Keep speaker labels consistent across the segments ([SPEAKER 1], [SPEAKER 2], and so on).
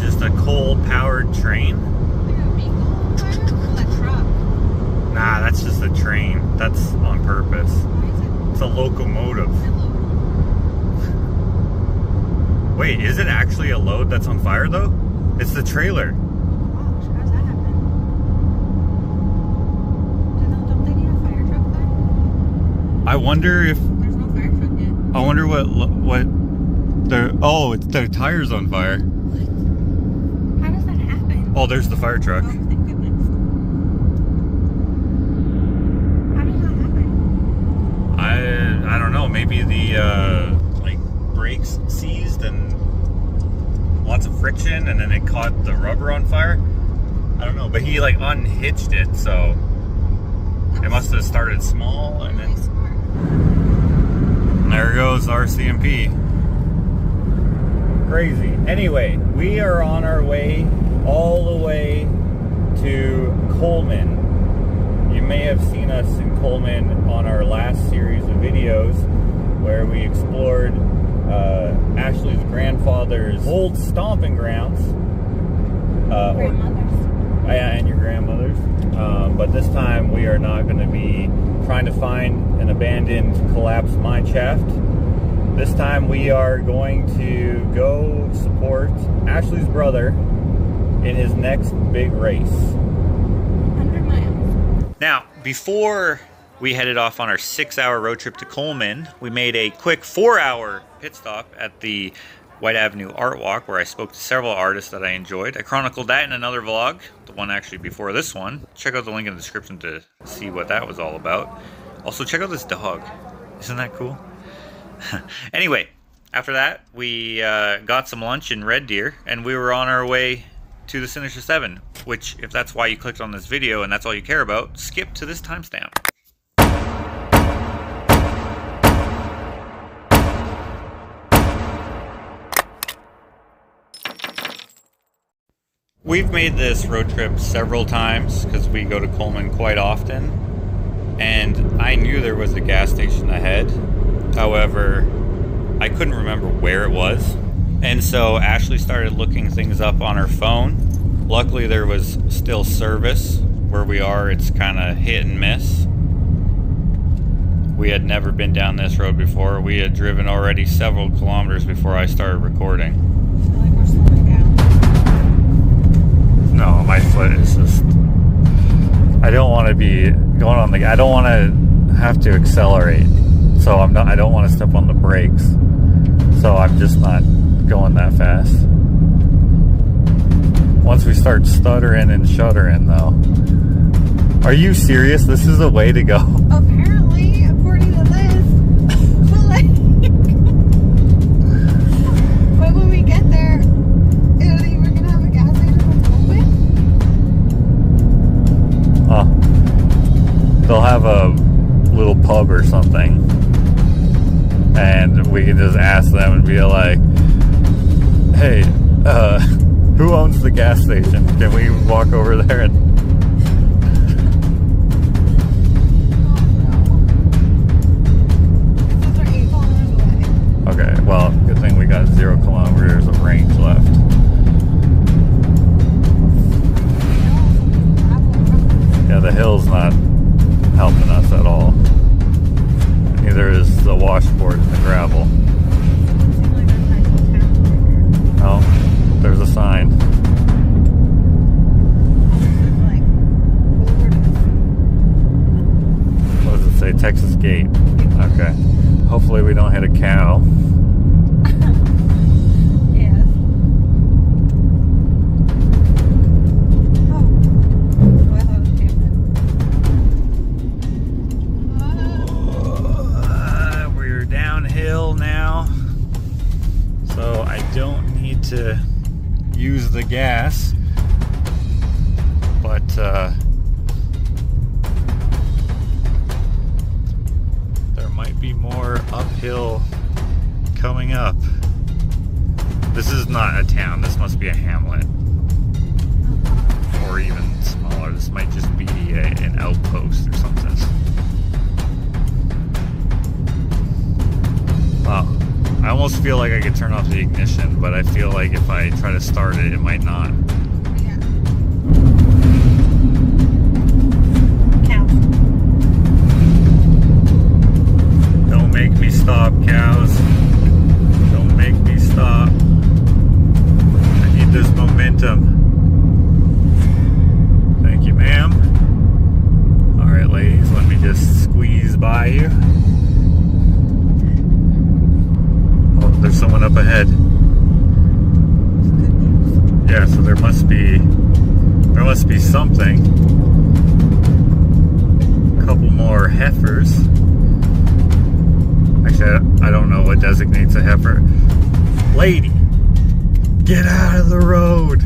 [SPEAKER 1] just a coal-powered train? Nah, that's just a train. That's on purpose. It's a locomotive. Wait, is it actually a load that's on fire though? It's the trailer.
[SPEAKER 2] How's that happen? Don't they need a fire truck there?
[SPEAKER 1] I wonder if...
[SPEAKER 2] There's no fire truck yet.
[SPEAKER 1] I wonder what their... Oh, it's their tires on fire.
[SPEAKER 2] What? How does that happen?
[SPEAKER 1] Oh, there's the fire truck.
[SPEAKER 2] Oh, thank goodness. How does that happen?
[SPEAKER 1] I don't know. Maybe the like brakes seized and lots of friction, and then it caught the rubber on fire. I don't know, but he like unhitched it, so it must have started small and then.
[SPEAKER 2] Smart.
[SPEAKER 1] And there goes RCMP. Crazy. Anyway, we are on our way all the way to Coleman. You may have seen us in Coleman on our last series of videos where we explored Ashley's grandfather's old stomping grounds.
[SPEAKER 2] Grandmother's.
[SPEAKER 1] Yeah, and your grandmother's. But this time we are not going to be trying to find an abandoned, collapsed mine shaft. This time we are going to go support Ashley's brother in his next big race.
[SPEAKER 2] 100 miles.
[SPEAKER 1] Now, before we headed off on our 6-hour road trip to Coleman, we made a quick 4-hour pit stop at the White Avenue Art Walk, where I spoke to several artists that I enjoyed. I chronicled that in another vlog, the one actually before this one. Check out the link in the description to see what that was all about. Also, check out this dog. Isn't that cool? Anyway, after that, we got some lunch in Red Deer, and we were on our way to the Sinister 7, which, if that's why you clicked on this video and that's all you care about, skip to this timestamp. We've made this road trip several times because we go to Coleman quite often, and I knew there was a gas station ahead. However, I couldn't remember where it was, and so Ashley started looking things up on her phone. Luckily, there was still service. Where we are, it's kind of hit and miss. We had never been down this road before. We had driven already several kilometers before I started recording.
[SPEAKER 2] I feel like we're slowing down.
[SPEAKER 1] No, my foot is just... I don't want to be going on the... I don't want to have to accelerate. So I don't want to step on the brakes. So I'm just not going that fast. Once we start stuttering and shuddering, though. Are you serious? This is the way to go?
[SPEAKER 2] Apparently, according to this. But like... but when we get there, we're going to have a gas station open?
[SPEAKER 1] Oh. They'll have a little pub or something. And we can just ask them and be like, hey, who owns the gas station? Can we walk over there and... Okay, well, good thing we got 0 kilometers of range left. Yeah, the hill's not helping us at all. Neither is the washboard and the gravel. Oh, there's a sign. What does it say? Texas Gate. Okay. Hopefully we don't hit a cow.
[SPEAKER 2] Yes. Oh. Oh, I thought it was camping.
[SPEAKER 1] We're downhill now. So I don't need to use the gas. But there might be more uphill coming up. This is not a town, this must be a hamlet. Or even smaller, this might just be an outpost or something. Wow, I almost feel like I could turn off the ignition, but I feel like if I try to start it, it might not.
[SPEAKER 2] Yeah. Cows.
[SPEAKER 1] Don't make me stop, cows. Don't make me stop. I need this momentum. Thank you, ma'am. Alright, ladies, let me just squeeze by you. Oh, there's someone up ahead. Yeah, so there must be something. A couple more heifers. Actually, I don't know what designates a heifer. Lady, get out of the road.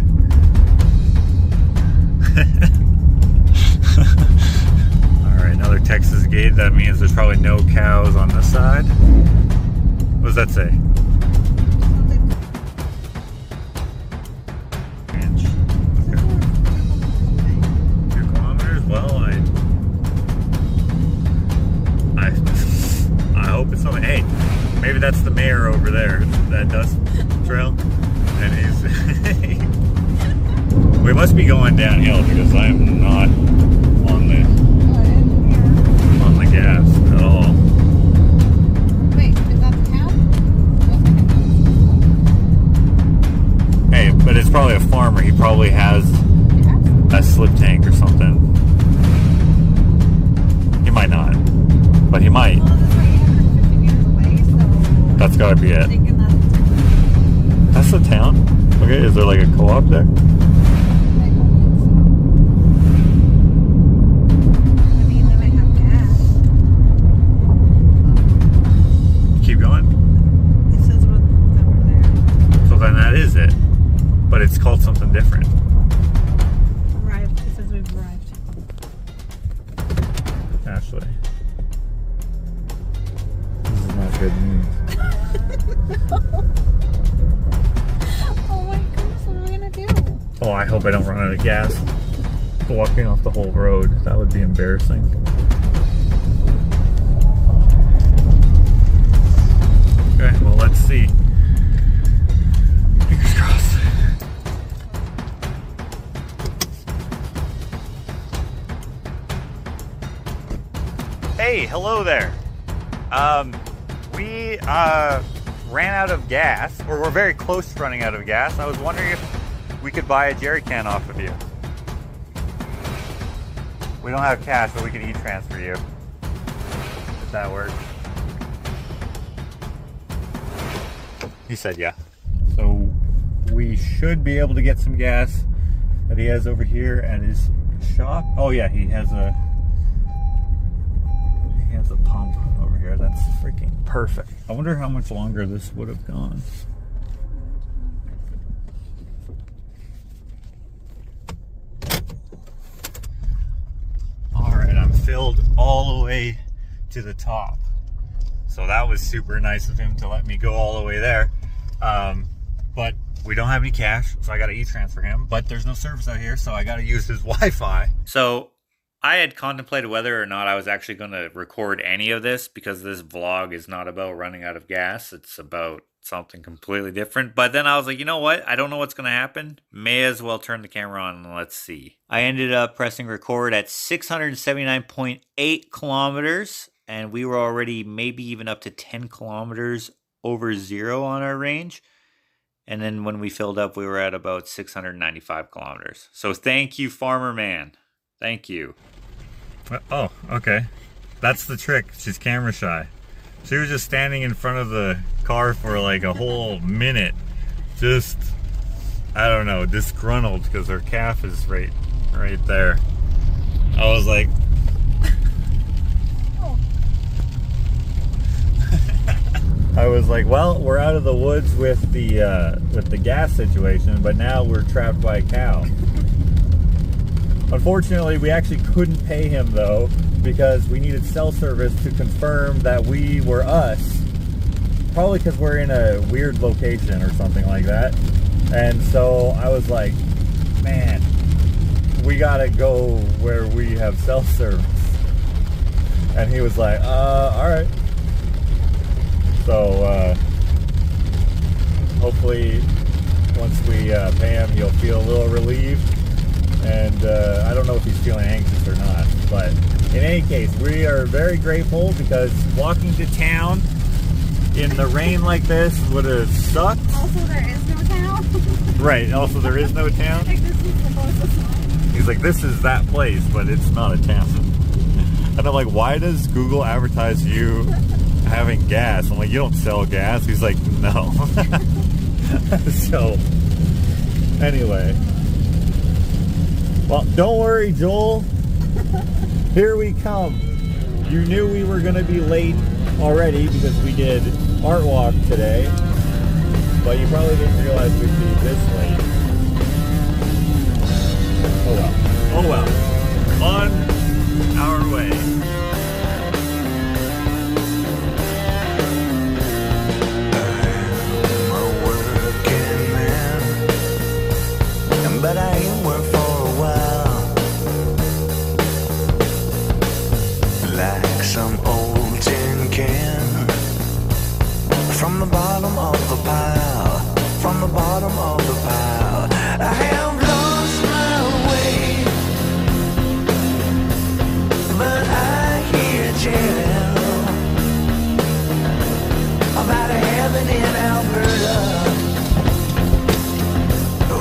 [SPEAKER 1] Alright, another Texas gate. That means there's probably no cows on this side. What does that say? Ranch. Okay. 2 kilometers? Well, I hope it's something. Hey, maybe that's the mayor over there, that dust trail. And he's we must be going downhill because I am not on the gas at all.
[SPEAKER 2] Wait, is that the cow?
[SPEAKER 1] Hey, but it's probably a farmer. He probably has a slip tank or something. He might not, but he might.
[SPEAKER 2] Well, this is like 850 meters away, so
[SPEAKER 1] That's gotta be
[SPEAKER 2] I'm
[SPEAKER 1] it.
[SPEAKER 2] thinking
[SPEAKER 1] That's the town? Okay, is there like a co-op there?
[SPEAKER 2] I mean, they might have gas.
[SPEAKER 1] Keep going.
[SPEAKER 2] It says that we're there.
[SPEAKER 1] So then that is it. But it's called something different.
[SPEAKER 2] Arrived. It says we've arrived.
[SPEAKER 1] Ashley. This is not good news.
[SPEAKER 2] Oh my goodness, what are we gonna do?
[SPEAKER 1] Oh, I hope I don't run out of gas walking off the whole road. That would be embarrassing. Okay, well, let's see. Fingers crossed. Hey, hello there. We ran out of gas, or we're very close to running out of gas. I was wondering if we could buy a jerry can off of you. We don't have cash, but we could e-transfer you. If that works. He said yeah. So we should be able to get some gas that he has over here at his shop. Oh yeah, he has a pump over here. That's freaking perfect. I wonder how much longer this would have gone. Alright, I'm filled all the way to the top. So that was super nice of him to let me go all the way there. But we don't have any cash, so I got to e-transfer him. But there's no service out here, so I got to use his Wi-Fi. So I had contemplated whether or not I was actually going to record any of this, because this vlog is not about running out of gas. It's about something completely different. But then I was like, you know what? I don't know what's going to happen. May as well turn the camera on and let's see. I ended up pressing record at 679.8 kilometers. And we were already maybe even up to 10 kilometers over zero on our range. And then when we filled up, we were at about 695 kilometers. So thank you, Farmer Man. Thank you. Oh, okay. That's the trick. She's camera shy. She was just standing in front of the car for like a whole minute. Just, I don't know, disgruntled because her calf is right there. I was like, I was like, well, we're out of the woods with the gas situation, but now we're trapped by a cow. Unfortunately, we actually couldn't pay him though, because we needed cell service to confirm that we were us. Probably because we're in a weird location or something like that. And so I was like, man, we gotta go where we have cell service. And he was like, all right. So
[SPEAKER 3] hopefully once we pay him, he'll feel a little relieved. And I don't know if he's feeling anxious or not. But in any case, we are very grateful because walking to town in the rain like this would have sucked.
[SPEAKER 2] Also, there is no town.
[SPEAKER 3] Right, also there is no town.
[SPEAKER 2] Like, this is the closest one.
[SPEAKER 3] He's like, this is that place, but it's not a town. And I'm like, why does Google advertise you having gas? I'm like, you don't sell gas. He's like, no. So, anyway. Well, don't worry, Joel. Here we come. You knew we were going to be late already because we did art walk today. But you probably didn't realize we'd be this late. Oh well. Oh well. On our way.
[SPEAKER 4] I'm a working man, but I ain't worked for a while. Like some old tin can, from the bottom of the pile, from the bottom of the pile. I have lost my way, but I hear tell about a heaven in Alberta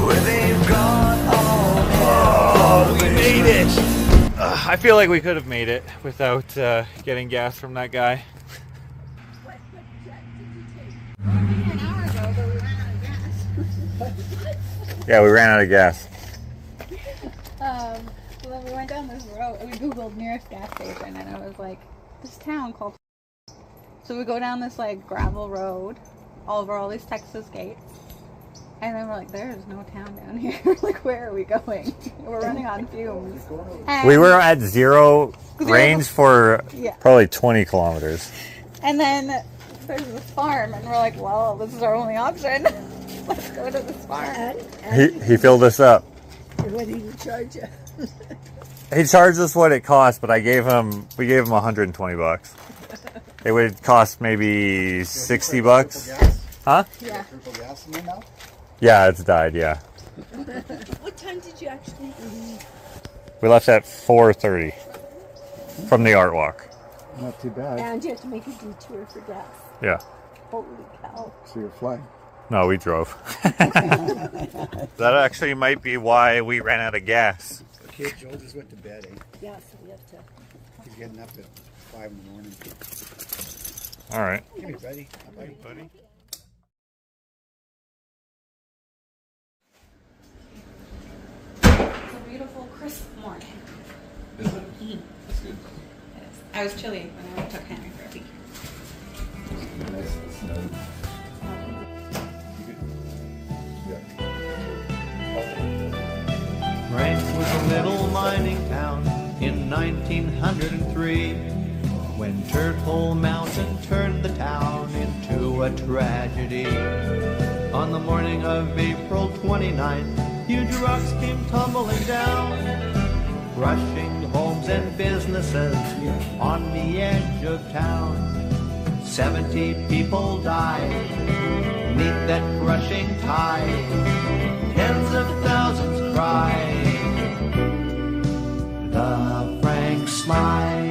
[SPEAKER 4] where they've got all hell.
[SPEAKER 3] Oh, we made it! I feel like we could have made it without getting gas from that guy.
[SPEAKER 2] An hour ago, but we ran out of gas.
[SPEAKER 3] Yeah, we ran out of gas.
[SPEAKER 2] So then we went down this road and we googled nearest gas station, and it was like this town called. So we go down this like gravel road over all these Texas gates, and then we're like, there is no town down here. Like, where are we going? We're running on fumes. And
[SPEAKER 3] We were at zero range for
[SPEAKER 2] Yeah.
[SPEAKER 3] probably 20 kilometers.
[SPEAKER 2] And then there's this farm, and we're like, well, this is our only option. Let's go to this farm.
[SPEAKER 3] He filled us up.
[SPEAKER 5] What did he charge you?
[SPEAKER 3] He charged us what it cost, but we gave him 120 bucks. It would cost maybe 60 bucks. Huh?
[SPEAKER 2] Yeah.
[SPEAKER 5] Triple gas in there now?
[SPEAKER 3] Yeah, it's died, yeah.
[SPEAKER 5] What time did you actually leave?
[SPEAKER 3] We left at 4:30 from the art walk.
[SPEAKER 5] Not too bad. And you have to make a detour for gas.
[SPEAKER 3] Yeah.
[SPEAKER 5] Holy cow.
[SPEAKER 6] So you're flying.
[SPEAKER 3] No, we drove. That actually might be why we ran out of gas.
[SPEAKER 6] Okay, Joel just went to bed, eh?
[SPEAKER 5] Yeah, so we have to.
[SPEAKER 6] He's getting up at 5 in the morning.
[SPEAKER 3] All right.
[SPEAKER 6] Hey, buddy. Hi,
[SPEAKER 3] Buddy.
[SPEAKER 2] It's a beautiful, crisp morning.
[SPEAKER 7] Is it? That's good.
[SPEAKER 2] It is. I was chilly when I took Henry for a week.
[SPEAKER 6] Nice snow.
[SPEAKER 8] Ranks was a little mining town in 1903 when Turtle Mountain turned the town into a tragedy. On the morning of April 29th, huge rocks came tumbling down, crushing homes and businesses on the edge of town. 70 people died beneath that crushing tide. Tens of thousands cried the frank smile.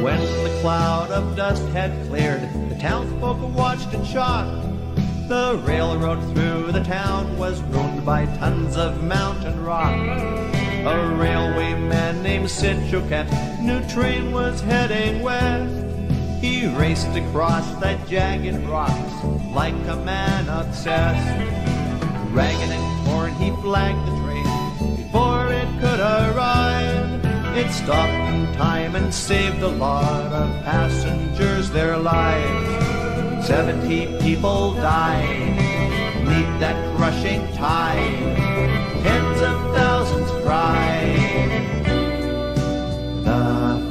[SPEAKER 8] When the cloud of dust had cleared, the townsfolk watched in shock. The railroad through the town was ruined by tons of mountain rock. A railwayman named Sid Choquette knew train was heading west. He raced across the jagged rocks like a man obsessed. Ragged and torn, he flagged the train before it could arrive. It stopped in time and saved a lot of passengers their lives. 70 people died beneath that crushing tide. Tens of thousands cried the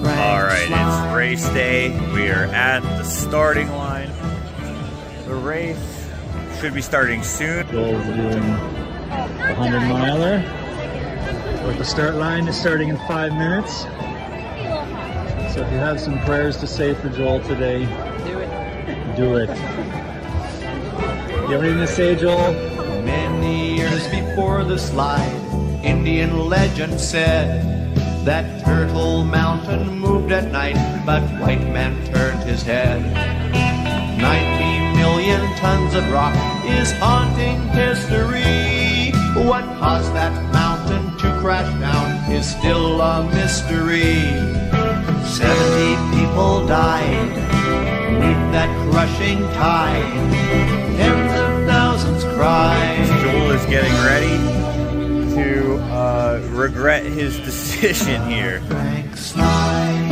[SPEAKER 8] frank
[SPEAKER 3] All right,
[SPEAKER 8] smile.
[SPEAKER 3] it's race day. We are at the starting line. The race should be starting soon. Joel's doing a 100-miler. But the start line is starting in 5 minutes. So if you have some prayers to say for Joel today, do it. You have anything to say, Joel?
[SPEAKER 8] Many years before the slide, Indian legend said that Turtle Mountain moved at night, but white man turned his head. 90 million tons of rock is haunting history. What caused that mountain to crash down is still a mystery. 70 people died beneath that crushing tide. Tens of thousands cried.
[SPEAKER 1] Joel is getting ready to regret his decision here.
[SPEAKER 4] Frank slide.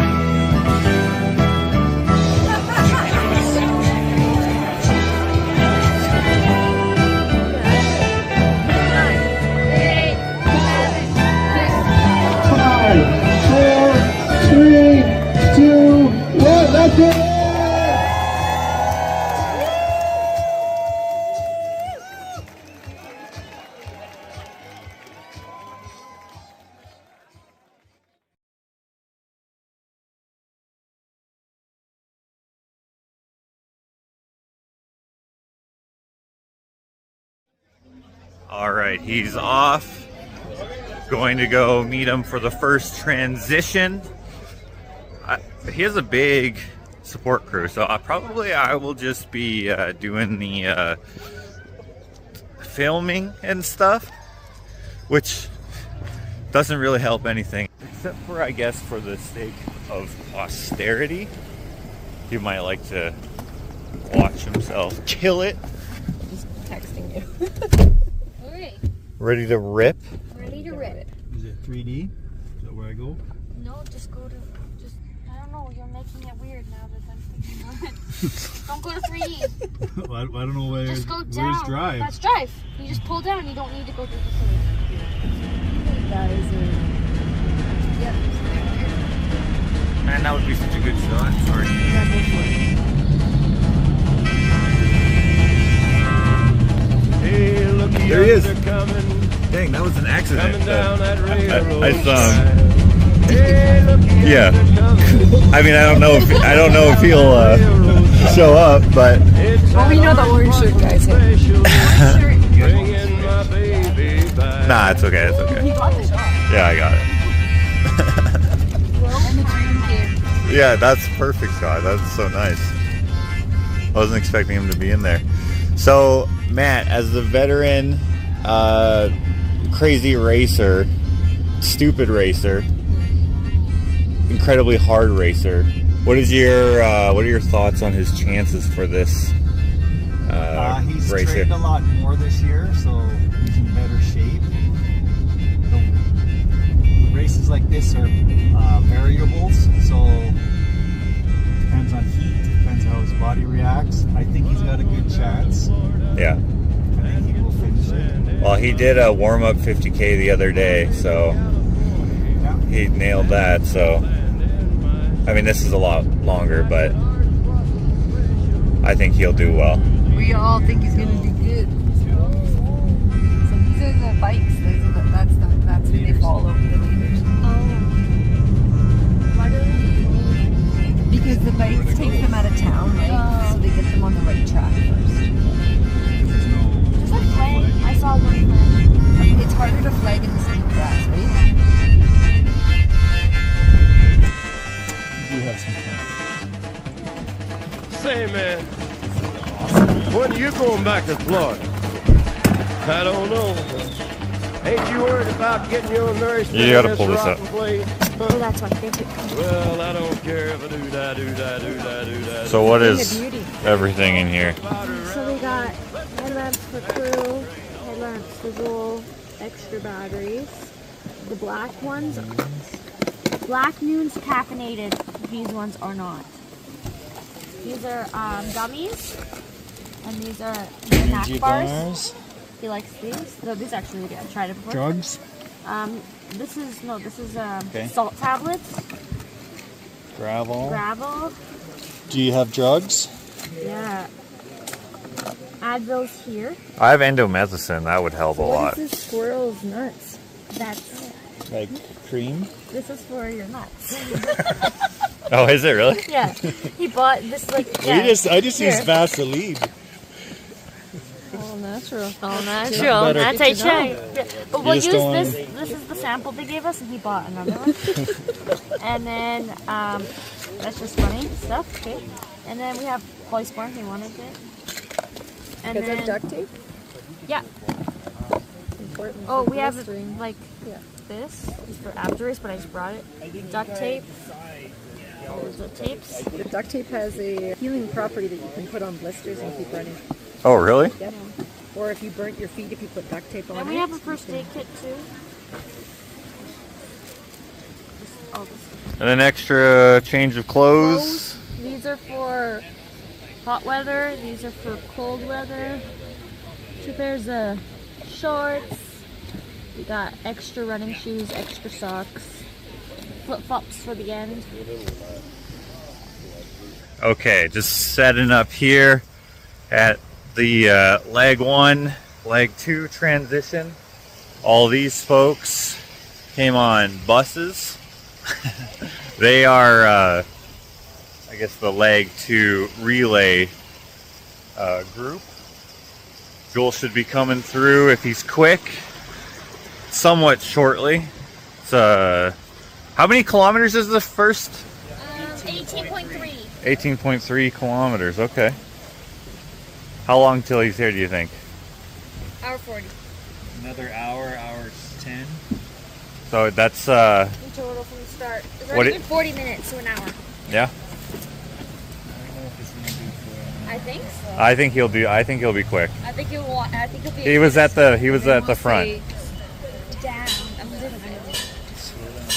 [SPEAKER 1] All right, he's off. Going to go meet him for the first transition. He has a big support crew, so I will just be doing the filming and stuff, which doesn't really help anything, except for, I guess, for the sake of posterity. He might like to watch himself kill it.
[SPEAKER 5] Just texting you.
[SPEAKER 9] Alright,
[SPEAKER 1] Ready to rip?
[SPEAKER 9] ready to rip.
[SPEAKER 3] Is it 3D? Is that where I go?
[SPEAKER 9] No, just go to, I don't know, you're making it weird now that I'm thinking about it. Don't go to 3D.
[SPEAKER 3] I don't know where.
[SPEAKER 9] Just go down.
[SPEAKER 3] Where's drive?
[SPEAKER 9] That's drive. You just pull down, you don't need to go through the food.
[SPEAKER 1] Man, that would be such a good shot. Sorry.
[SPEAKER 8] Hey, look,
[SPEAKER 1] There he is.
[SPEAKER 8] they're coming.
[SPEAKER 1] Dang, that was an accident.
[SPEAKER 8] Coming down that railroad.
[SPEAKER 1] I
[SPEAKER 8] Hey, look,
[SPEAKER 1] yeah.
[SPEAKER 8] they're coming.
[SPEAKER 1] I mean, I don't know if he'll show up, but
[SPEAKER 5] Well, we know the orange shirt guys here.
[SPEAKER 8] Bringing my baby back.
[SPEAKER 1] nah, it's okay. It's okay. Yeah, I got it. Yeah, that's perfect shot. That's so nice. I wasn't expecting him to be in there. So, Matt, as the veteran, crazy racer, stupid racer, incredibly hard racer, what are your thoughts on his chances for this
[SPEAKER 3] He's
[SPEAKER 1] race
[SPEAKER 3] trained
[SPEAKER 1] here?
[SPEAKER 3] a lot more this year, so he's in better shape. The races like this are variables, so depends on heat, depends how his body reacts. I think he's got a good chance.
[SPEAKER 1] Yeah.
[SPEAKER 3] I think he will finish it.
[SPEAKER 1] Well, he did a warm-up 50K the other day, so
[SPEAKER 3] Yeah.
[SPEAKER 1] he nailed that. So, I mean, this is a lot longer, but I think he'll do well.
[SPEAKER 5] We all think he's gonna do good. So these are the bikes. That's when they fall over the leaders.
[SPEAKER 9] Why do
[SPEAKER 5] Because the bikes take them out of town, right? So they get them on the right track first.
[SPEAKER 9] Just like flag. I saw one flag.
[SPEAKER 5] It's harder to flag in the same grass, right?
[SPEAKER 3] We have some fun.
[SPEAKER 8] Say, man, when are you going back to Florida? I don't know. Ain't you worried about getting your nourishment?
[SPEAKER 1] You gotta
[SPEAKER 8] in
[SPEAKER 1] pull this up.
[SPEAKER 8] rotten place?
[SPEAKER 9] Oh, that's why. Thank you.
[SPEAKER 8] Well, I don't care if I do that.
[SPEAKER 1] So what is everything in here?
[SPEAKER 9] So we got headlamps for crew, headlamps for Joel, extra batteries. The black ones, Black Noon's caffeinated. These ones are not. These are gummies, and these are snack bars. He likes these. No, these actually really good. I've tried it before.
[SPEAKER 3] Drugs?
[SPEAKER 9] This is
[SPEAKER 3] Okay.
[SPEAKER 9] salt tablets,
[SPEAKER 3] Gravel.
[SPEAKER 9] gravel.
[SPEAKER 3] Do you have drugs?
[SPEAKER 9] Yeah. Advil's here.
[SPEAKER 1] I have endomethacin. That would help a lot.
[SPEAKER 9] What is this squirrel's nuts? That's
[SPEAKER 3] Like cream?
[SPEAKER 9] this is for your nuts.
[SPEAKER 1] Oh, is it really?
[SPEAKER 9] Yeah, he bought this like. Yeah.
[SPEAKER 3] I just
[SPEAKER 9] Here.
[SPEAKER 3] use Vaseline.
[SPEAKER 5] All natural.
[SPEAKER 9] All natural.
[SPEAKER 3] Better.
[SPEAKER 9] That's I check. Yeah. But we'll use
[SPEAKER 3] just don't
[SPEAKER 9] this. This is the sample they gave us, and he bought another one. And then that's just funny stuff. Okay. And then we have polysporin. He wanted it. And
[SPEAKER 5] Is
[SPEAKER 9] then
[SPEAKER 5] that duct tape?
[SPEAKER 9] yeah.
[SPEAKER 5] Important.
[SPEAKER 9] Oh,
[SPEAKER 5] for
[SPEAKER 9] we have
[SPEAKER 5] blistering.
[SPEAKER 9] like
[SPEAKER 5] Yeah.
[SPEAKER 9] this is for afterwards, but I just brought it. Duct tape. All of the tapes.
[SPEAKER 5] The duct tape has a healing property that you can put on blisters and keep running.
[SPEAKER 1] Oh, really?
[SPEAKER 5] Yep. Or if you burnt your feet, if you put duct tape on
[SPEAKER 9] And
[SPEAKER 5] it.
[SPEAKER 9] we have a first aid kit too. All this.
[SPEAKER 1] And an extra change of clothes.
[SPEAKER 9] These are for hot weather. These are for cold weather. 2 pairs of shorts. We got extra running shoes, extra socks, flip-flops for the end.
[SPEAKER 1] Okay, just setting up here at the leg 1, leg 2 transition. All these folks came on buses. They are, I guess, the leg 2 relay group. Joel should be coming through if he's quick, somewhat shortly. It's how many kilometers is the first?
[SPEAKER 9] 18.3.
[SPEAKER 1] 18.3 kilometers, okay. How long till he's here, do you think?
[SPEAKER 9] Hour 40.
[SPEAKER 3] Another hour 10.
[SPEAKER 1] So that's,
[SPEAKER 9] In total from the start. It's
[SPEAKER 1] What
[SPEAKER 9] already
[SPEAKER 1] it-
[SPEAKER 9] been 40 minutes to an hour.
[SPEAKER 1] yeah.
[SPEAKER 9] I think so.
[SPEAKER 1] I think he'll be quick.
[SPEAKER 9] I think he'll want. I think he'll be.
[SPEAKER 1] He was at the front.
[SPEAKER 9] Down.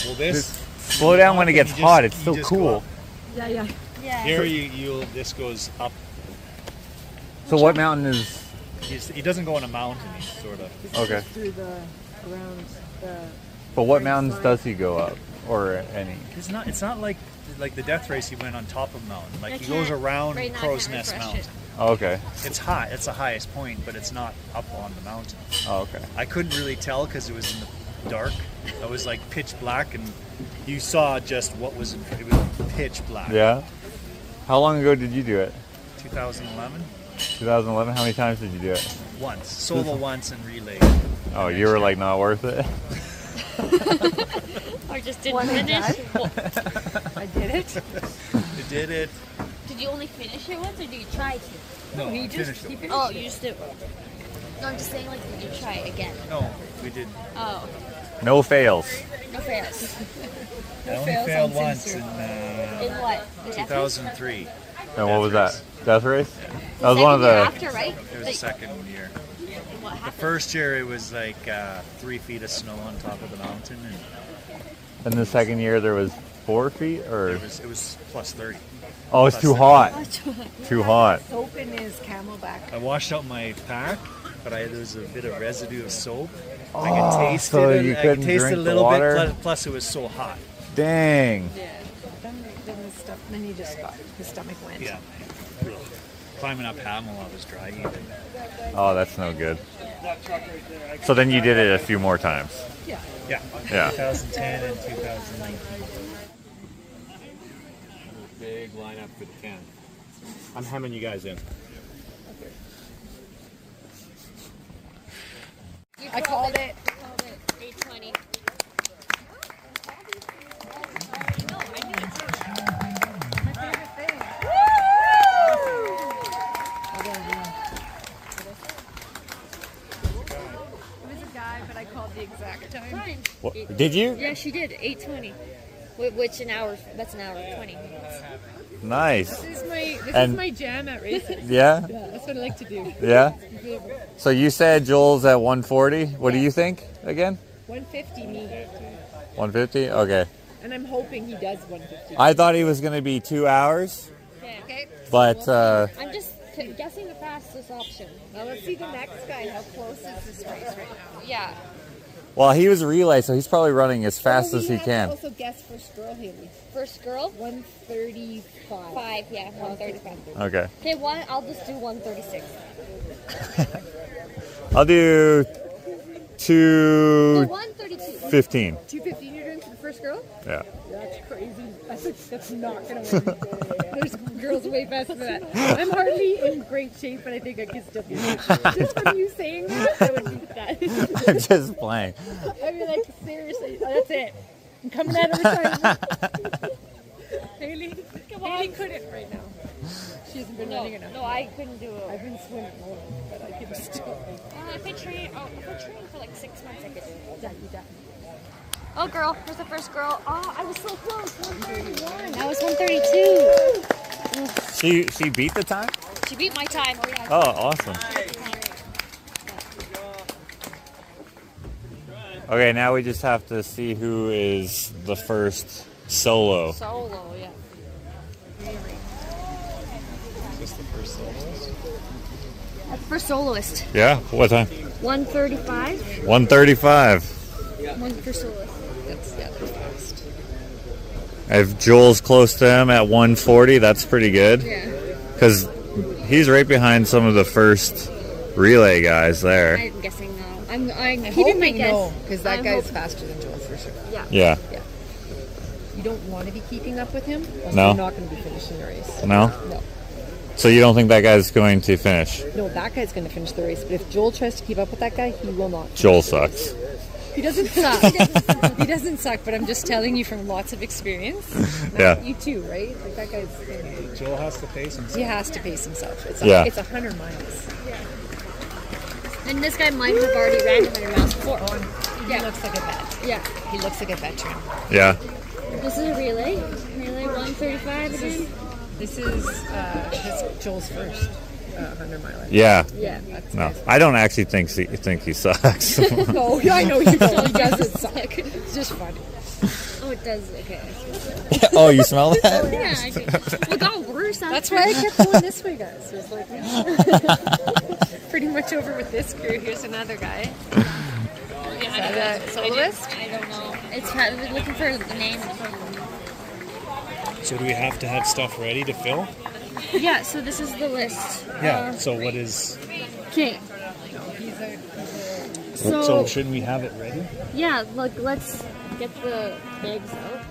[SPEAKER 6] Well, this
[SPEAKER 1] Slow down when it gets
[SPEAKER 6] You just-
[SPEAKER 1] hot. It's
[SPEAKER 6] you
[SPEAKER 1] so
[SPEAKER 6] just go
[SPEAKER 1] cool.
[SPEAKER 6] up.
[SPEAKER 5] Yeah, yeah.
[SPEAKER 9] Yeah.
[SPEAKER 6] Here this goes up.
[SPEAKER 1] So what mountain is?
[SPEAKER 6] He doesn't go on a mountain. He's sort of.
[SPEAKER 1] Okay.
[SPEAKER 5] Through the ground.
[SPEAKER 1] But what mountains does he go up, or any?
[SPEAKER 6] It's not like the death race. He went on top of a mountain.
[SPEAKER 9] I
[SPEAKER 6] Like he goes
[SPEAKER 9] can't-
[SPEAKER 6] around
[SPEAKER 9] right now I
[SPEAKER 6] Crow's
[SPEAKER 9] can't
[SPEAKER 6] Nest
[SPEAKER 9] refresh
[SPEAKER 6] Mountain.
[SPEAKER 1] Oh, okay.
[SPEAKER 6] It's high. It's the highest point, but it's not up on the mountain.
[SPEAKER 1] Oh, okay.
[SPEAKER 6] I couldn't really tell because it was in the dark. It was like pitch black, and you saw just what was in front. It was pitch black.
[SPEAKER 1] Yeah. How long ago did you do it?
[SPEAKER 6] 2011.
[SPEAKER 1] 2011. How many times did you do it?
[SPEAKER 6] Once solo, once and relay.
[SPEAKER 1] Oh, you were like not worth it.
[SPEAKER 9] Or just didn't finish.
[SPEAKER 5] I did it.
[SPEAKER 6] You did it.
[SPEAKER 9] Did you only finish it once, or did you try to?
[SPEAKER 6] No, I finished it.
[SPEAKER 9] Oh, you just did. No, I'm just saying, like, did you try again?
[SPEAKER 6] No, we did.
[SPEAKER 9] Oh,
[SPEAKER 1] No fails.
[SPEAKER 9] no fails.
[SPEAKER 6] I only failed once in
[SPEAKER 9] In what? The
[SPEAKER 6] 2003.
[SPEAKER 1] And what was that?
[SPEAKER 6] Death
[SPEAKER 1] Death race? That was one of the.
[SPEAKER 9] After, right?
[SPEAKER 6] It was the second year.
[SPEAKER 9] What
[SPEAKER 6] The
[SPEAKER 9] happened?
[SPEAKER 6] first year it was like 3 feet of snow on top of the mountain, and
[SPEAKER 1] And the second year there was 4 feet, or
[SPEAKER 6] it was plus 30.
[SPEAKER 1] oh, it's too hot. Too hot.
[SPEAKER 5] Soap in his camelback.
[SPEAKER 6] I washed out my pack, but there was a bit of residue of soap. I
[SPEAKER 1] Oh,
[SPEAKER 6] could taste
[SPEAKER 1] so
[SPEAKER 6] it.
[SPEAKER 1] you
[SPEAKER 6] I could
[SPEAKER 1] couldn't
[SPEAKER 6] taste
[SPEAKER 1] drink
[SPEAKER 6] it a
[SPEAKER 1] the
[SPEAKER 6] little
[SPEAKER 1] water?
[SPEAKER 6] bit. Plus, it was so hot.
[SPEAKER 1] Dang.
[SPEAKER 5] Yeah. Then he just got his stomach went.
[SPEAKER 6] Yeah. Climbing up Hamel, I was dry heaving.
[SPEAKER 1] Oh, that's no good. So then you did it a few more times.
[SPEAKER 6] Yeah.
[SPEAKER 1] Yeah.
[SPEAKER 6] 2010 and 2019.
[SPEAKER 3] Big lineup for the 10. I'm hemming you guys in.
[SPEAKER 5] I called it.
[SPEAKER 9] 820.
[SPEAKER 5] It was a guy, but I called the exact time.
[SPEAKER 9] Fine.
[SPEAKER 1] What, did you?
[SPEAKER 9] Yeah, she did. 820. Which an hour? That's an hour 20 minutes.
[SPEAKER 1] Nice.
[SPEAKER 5] This is
[SPEAKER 1] And-
[SPEAKER 5] my jam at races.
[SPEAKER 1] Yeah.
[SPEAKER 5] Yeah, that's what I like to do.
[SPEAKER 1] Yeah. So you said Joel's at 140. What do you think again?
[SPEAKER 5] 150 me.
[SPEAKER 1] 150. Okay.
[SPEAKER 5] And I'm hoping he does 150.
[SPEAKER 1] I thought he was going to be 2 hours,
[SPEAKER 9] Okay.
[SPEAKER 1] but
[SPEAKER 9] I'm just guessing the fastest option.
[SPEAKER 5] Now let's see the next guy. How close is this race right now?
[SPEAKER 9] Yeah.
[SPEAKER 1] well, he was a relay, so he's probably running as fast
[SPEAKER 5] Oh,
[SPEAKER 1] as he
[SPEAKER 5] has
[SPEAKER 1] can.
[SPEAKER 5] Also, guess first girl, Haley.
[SPEAKER 9] First girl?
[SPEAKER 5] 135.
[SPEAKER 9] 5. Yeah, 135.
[SPEAKER 1] Okay.
[SPEAKER 9] Okay, I'll just do 136.
[SPEAKER 1] I'll do
[SPEAKER 9] 132.
[SPEAKER 3] 15.
[SPEAKER 5] 215 you're doing for the first girl?
[SPEAKER 3] Yeah.
[SPEAKER 5] That's crazy. That's not gonna win. There's girls way faster than that. I'm hardly in great shape, but I think I can still beat it. Just from you saying that, I would beat that.
[SPEAKER 3] I'm just playing.
[SPEAKER 5] I mean, like, seriously, that's it. I'm coming out of retirement. Haley couldn't right now. She hasn't been running enough.
[SPEAKER 9] No, I couldn't do it.
[SPEAKER 5] I've been swimming more, but I can still.
[SPEAKER 9] If I train for like 6 months, I could do it.
[SPEAKER 5] Yeah, you definitely.
[SPEAKER 9] Oh, girl, where's the first girl? Oh, I was so close. 131. That was 132.
[SPEAKER 3] She beat the time?
[SPEAKER 9] She beat my time. Oh, yeah.
[SPEAKER 3] Oh, awesome. Okay, now we just have to see who is the first solo.
[SPEAKER 9] Solo, yeah.
[SPEAKER 6] Is this the first soloist?
[SPEAKER 9] That's for soloist.
[SPEAKER 3] Yeah? What time?
[SPEAKER 9] 135.
[SPEAKER 3] 135.
[SPEAKER 9] One for soloist. That's they're fast.
[SPEAKER 3] If Joel's close to him at 140, that's pretty good.
[SPEAKER 9] Yeah.
[SPEAKER 3] Because he's right behind some of the first relay guys there.
[SPEAKER 9] I'm guessing no. I'm keeping my guess.
[SPEAKER 5] Because that guy's faster than Joel for sure.
[SPEAKER 9] Yeah.
[SPEAKER 3] Yeah.
[SPEAKER 5] You don't want to be keeping up with him, or
[SPEAKER 3] No.
[SPEAKER 5] you're not going to be finishing the race.
[SPEAKER 3] No?
[SPEAKER 5] No.
[SPEAKER 3] So you don't think that guy's going to finish?
[SPEAKER 5] No, that guy's going to finish the race. But if Joel tries to keep up with that guy, he will not.
[SPEAKER 3] Joel sucks.
[SPEAKER 5] He doesn't suck. He doesn't suck, but I'm just telling you from lots of experience.
[SPEAKER 3] Yeah.
[SPEAKER 5] You too, right? Like that guy's.
[SPEAKER 6] Joel has to pace himself.
[SPEAKER 5] He has to pace himself. It's
[SPEAKER 3] Yeah.
[SPEAKER 5] It's 100 miles.
[SPEAKER 9] And this guy might have already ran 100 miles before.
[SPEAKER 5] He looks like a vet.
[SPEAKER 9] Yeah.
[SPEAKER 5] He looks like a veteran.
[SPEAKER 3] Yeah.
[SPEAKER 9] This is a relay. Relay 135 again.
[SPEAKER 5] This is Joel's first 100 miler.
[SPEAKER 3] Yeah.
[SPEAKER 5] Yeah. That's
[SPEAKER 3] No,
[SPEAKER 5] nice.
[SPEAKER 3] I don't actually think he sucks.
[SPEAKER 5] No, yeah, I know you don't. He doesn't suck. It's just funny.
[SPEAKER 9] Oh, it does. Okay.
[SPEAKER 3] Oh, you smell that?
[SPEAKER 9] Yeah. I do. Well, it got worse.
[SPEAKER 5] That's why I kept going this way, guys. It was like pretty much over with this crew. Here's another guy.
[SPEAKER 9] Yeah,
[SPEAKER 5] Is that a soloist?
[SPEAKER 9] I don't know. It's we're looking for the name.
[SPEAKER 6] So do we have to have stuff ready to fill?
[SPEAKER 9] Yeah. So this is the list.
[SPEAKER 6] Yeah. So what is?
[SPEAKER 9] Okay.
[SPEAKER 6] So shouldn't we have it ready?
[SPEAKER 9] Yeah. Like let's get the bags out.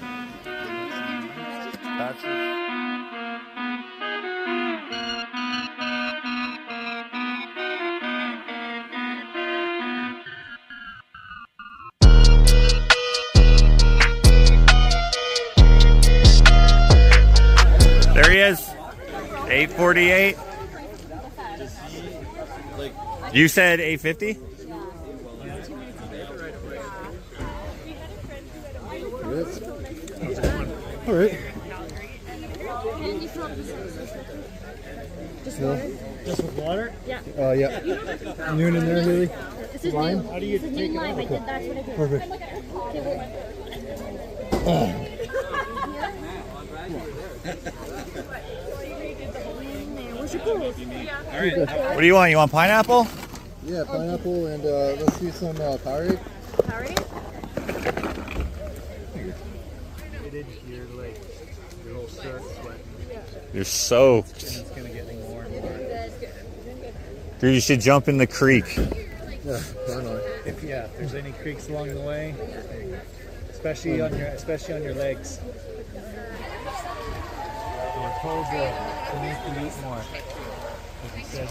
[SPEAKER 3] There he is. 848. You said 850?
[SPEAKER 7] All right.
[SPEAKER 9] Just water?
[SPEAKER 6] Just with water?
[SPEAKER 9] Yeah.
[SPEAKER 7] Yeah. Noon in there, Haley?
[SPEAKER 9] This is
[SPEAKER 7] Lime?
[SPEAKER 9] new.
[SPEAKER 6] How do you
[SPEAKER 9] This is
[SPEAKER 6] take
[SPEAKER 9] new
[SPEAKER 6] it
[SPEAKER 9] lime.
[SPEAKER 6] out?
[SPEAKER 9] I did. That's what I did.
[SPEAKER 7] Perfect.
[SPEAKER 9] Okay, where's your clothes?
[SPEAKER 6] All right.
[SPEAKER 3] What do you want? You want pineapple?
[SPEAKER 7] Yeah, pineapple and let's do some Powerade.
[SPEAKER 6] You're like your whole shirt sweating.
[SPEAKER 3] You're soaked.
[SPEAKER 6] And it's gonna get more and more.
[SPEAKER 3] Dude, you should jump in the creek.
[SPEAKER 7] Yeah, why not?
[SPEAKER 6] If there's any creeks along the way, especially on your legs. We're told to make you eat more. Like you said.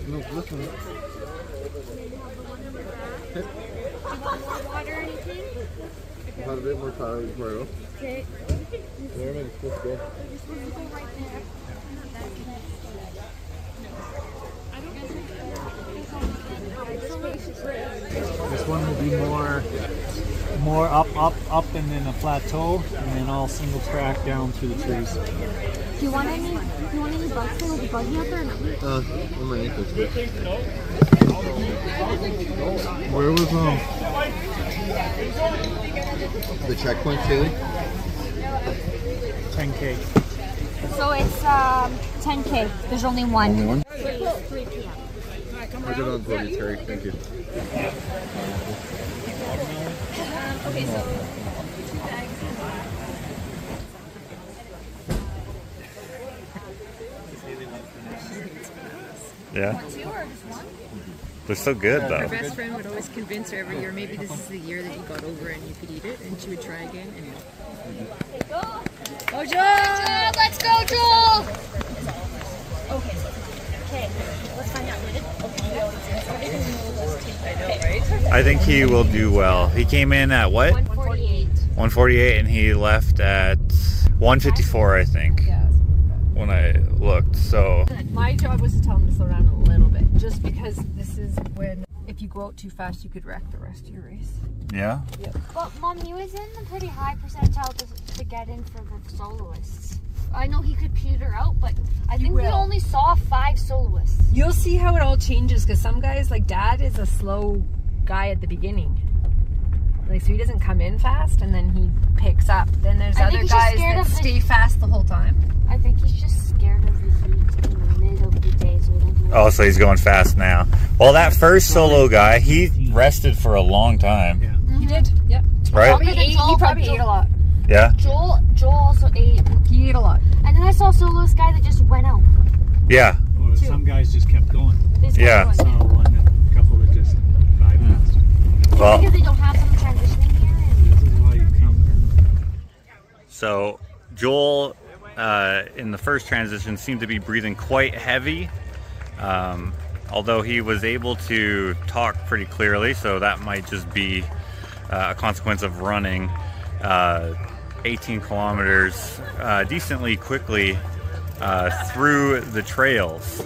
[SPEAKER 7] No, listen.
[SPEAKER 9] Water or anything?
[SPEAKER 7] I've had a bit more Powerade before I go.
[SPEAKER 9] Okay.
[SPEAKER 7] Where am I supposed to go?
[SPEAKER 6] This one will be more up, and then a plateau, and then all single track down through the trees.
[SPEAKER 9] Do you want any bugs there with the buggy out there or no?
[SPEAKER 7] On my ankles. Where was the checkpoint, Haley?
[SPEAKER 6] 10K.
[SPEAKER 9] So it's 10K. There's only one.
[SPEAKER 7] Only one?
[SPEAKER 9] 3 p.m.
[SPEAKER 7] I did on Bloody Terry, thank you.
[SPEAKER 9] Okay, so
[SPEAKER 3] Yeah.
[SPEAKER 9] Want 2 or just 1?
[SPEAKER 3] They're so good
[SPEAKER 5] Her
[SPEAKER 3] though.
[SPEAKER 5] best friend would always convince her every year, maybe this is the year that you got over and you could eat it, and she would try again. And go, Joel!
[SPEAKER 9] Let's go, Joel! Okay, let's find out what
[SPEAKER 3] I think he will do well. He came in at what?
[SPEAKER 9] 148.
[SPEAKER 3] 148, and he left at 154, I think.
[SPEAKER 5] Yeah.
[SPEAKER 3] When I looked. So
[SPEAKER 5] My job was to tell him to slow down a little bit, just because this is when, if you go out too fast, you could wreck the rest of your race.
[SPEAKER 3] yeah.
[SPEAKER 9] But Mom, he was in a pretty high percentile to get in for the soloists. I know he could peter out, but I think we only saw 5 soloists.
[SPEAKER 5] You'll see how it all changes, because some guys, like Dad, is a slow guy at the beginning. Like, so he doesn't come in fast and then he picks up. Then there's
[SPEAKER 9] I
[SPEAKER 5] other
[SPEAKER 9] think he's
[SPEAKER 5] guys
[SPEAKER 9] scared
[SPEAKER 5] that
[SPEAKER 9] of the-
[SPEAKER 5] stay fast the whole time.
[SPEAKER 9] I think he's just scared of the heat in the middle of the day. So
[SPEAKER 3] Oh, so he's going fast now. Well, that first solo guy, he rested for a long time.
[SPEAKER 5] He did, yep.
[SPEAKER 3] Right?
[SPEAKER 5] He probably ate a lot.
[SPEAKER 3] Yeah.
[SPEAKER 9] Joel also ate.
[SPEAKER 5] He ate a lot.
[SPEAKER 9] And then I saw a soloist guy that just went out.
[SPEAKER 3] Yeah.
[SPEAKER 6] Well, some guys just kept going.
[SPEAKER 3] Yeah.
[SPEAKER 6] I saw one, a couple that just bypassed.
[SPEAKER 3] Well,
[SPEAKER 9] Because they don't have someone transitioning here.
[SPEAKER 6] This is why you come.
[SPEAKER 3] so Joel, in the first transition, seemed to be breathing quite heavy. Although he was able to talk pretty clearly, so that might just be a consequence of running 18 kilometers decently quickly through the trails.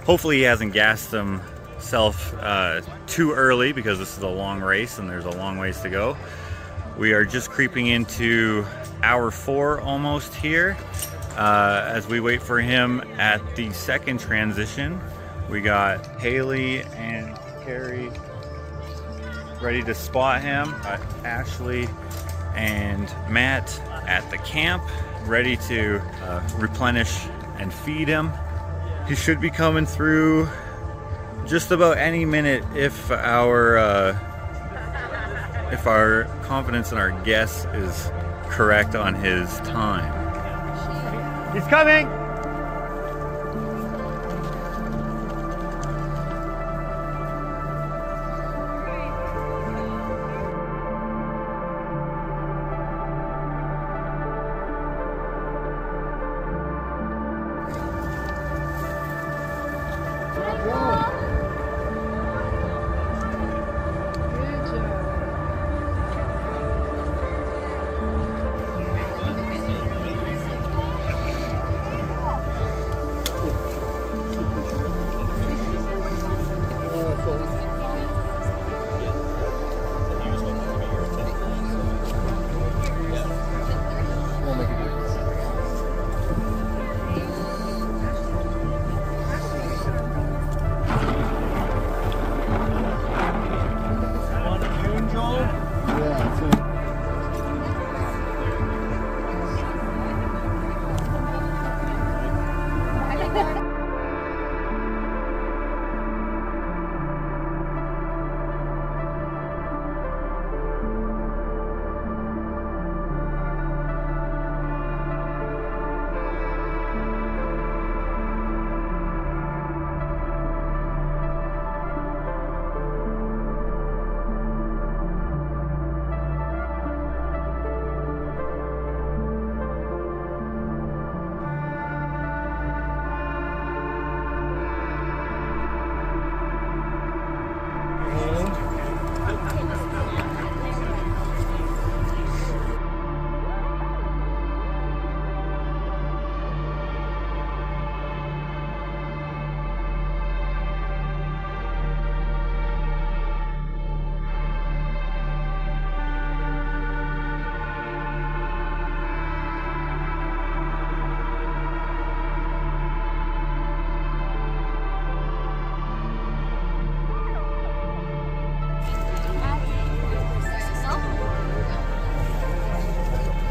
[SPEAKER 3] Hopefully he hasn't gassed himself too early, because this is a long race and there's a long ways to go. We are just creeping into hour 4 almost here as we wait for him at the second transition. We got Haley and Carrie ready to spot him. Ashley and Matt at the camp, ready to replenish and feed him. He should be coming through just about any minute if our confidence in our guess is correct on his time. He's coming!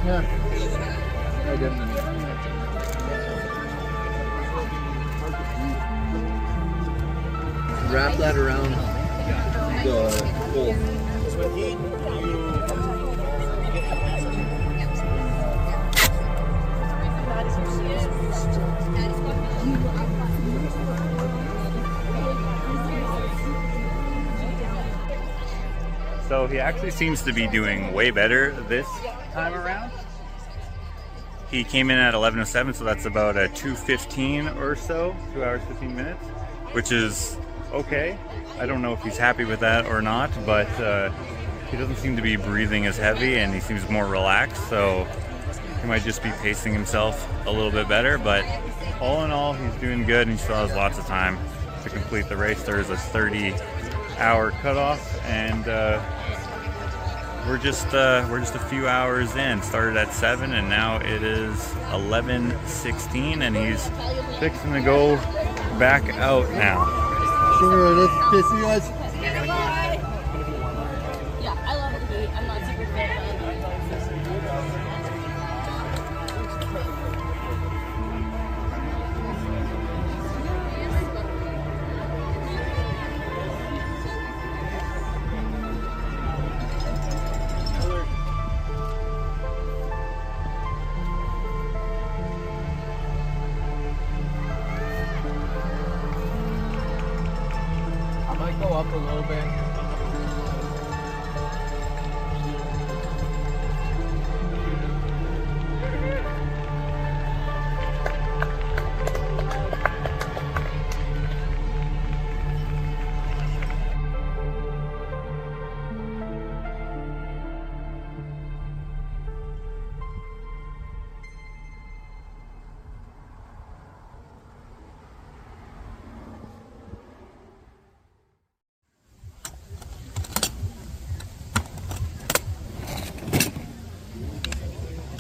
[SPEAKER 7] Yeah. I didn't. Wrap that around the hole.
[SPEAKER 1] So he actually seems to be doing way better this time around. He came in at 11:07, so that's about a 2:15 or so, 2 hours 15 minutes, which is okay. I don't know if he's happy with that or not, but he doesn't seem to be breathing as heavy and he seems more relaxed, so he might just be pacing himself a little bit better. But all in all, he's doing good and he still has lots of time to complete the race. There is a 30-hour cutoff, and we're just a few hours in. Started at 7 and now it is 11:16 and he's fixing to go back out now.
[SPEAKER 7] Sure, let's see you guys.
[SPEAKER 9] Yeah, I love the heat. I'm not super fit.
[SPEAKER 7] I might go up a little bit.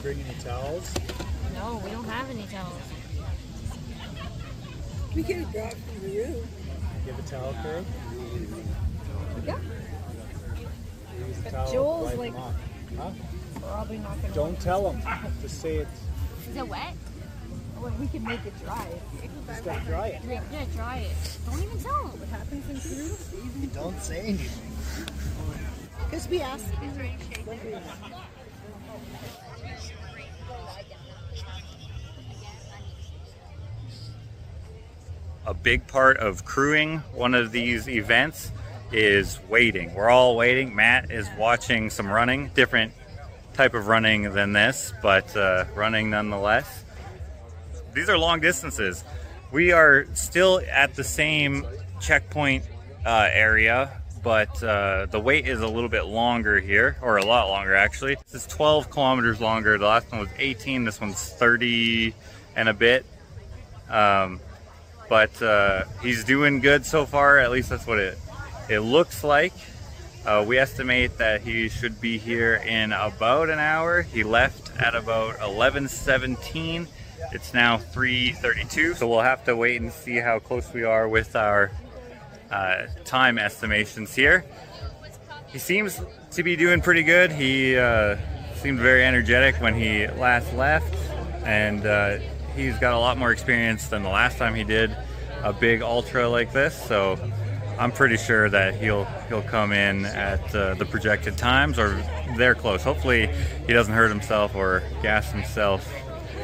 [SPEAKER 6] Bring any towels?
[SPEAKER 9] No, we don't have any towels.
[SPEAKER 5] We could have brought from the room.
[SPEAKER 6] You have a towel, Carol?
[SPEAKER 5] Yeah.
[SPEAKER 6] Use the towel.
[SPEAKER 5] Joel's
[SPEAKER 6] wipe
[SPEAKER 5] like-
[SPEAKER 6] them off. Huh?
[SPEAKER 5] Probably not gonna.
[SPEAKER 6] Don't tell him. Just say it.
[SPEAKER 9] Is it wet?
[SPEAKER 5] Well, we can make it dry.
[SPEAKER 6] Just don't dry it.
[SPEAKER 9] Yeah, try it. Don't even tell them.
[SPEAKER 5] What happens in Peru?
[SPEAKER 6] Don't say anything.
[SPEAKER 5] Because we asked.
[SPEAKER 1] A big part of crewing one of these events is waiting. We're all waiting. Matt is watching some running, different type of running than this, but running nonetheless. These are long distances. We are still at the same checkpoint area, but the wait is a little bit longer here, or a lot longer actually. This is 12 kilometers longer. The last one was 18. This one's 30 and a bit. But he's doing good so far. At least that's what it looks like. We estimate that he should be here in about an hour. He left at about 11:17. It's now 3:32, so we'll have to wait and see how close we are with our time estimations here. He seems to be doing pretty good. He seemed very energetic when he last left, and he's got a lot more experience than the last time he did a big ultra like this, so I'm pretty sure that he'll come in at the projected times, or they're close. Hopefully he doesn't hurt himself or gas himself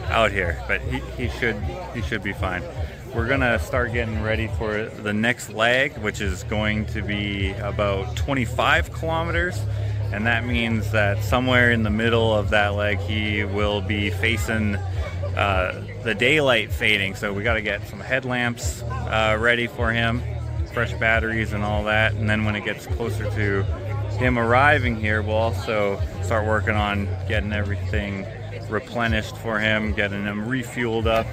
[SPEAKER 1] out here, but he should be fine. We're gonna start getting ready for the next leg, which is going to be about 25 kilometers, and that means that somewhere in the middle of that leg he will be facing the daylight fading, so we got to get some headlamps ready for him, fresh batteries and all that, and then when it gets closer to him arriving here, we'll also start working on getting everything replenished for him, getting him refueled up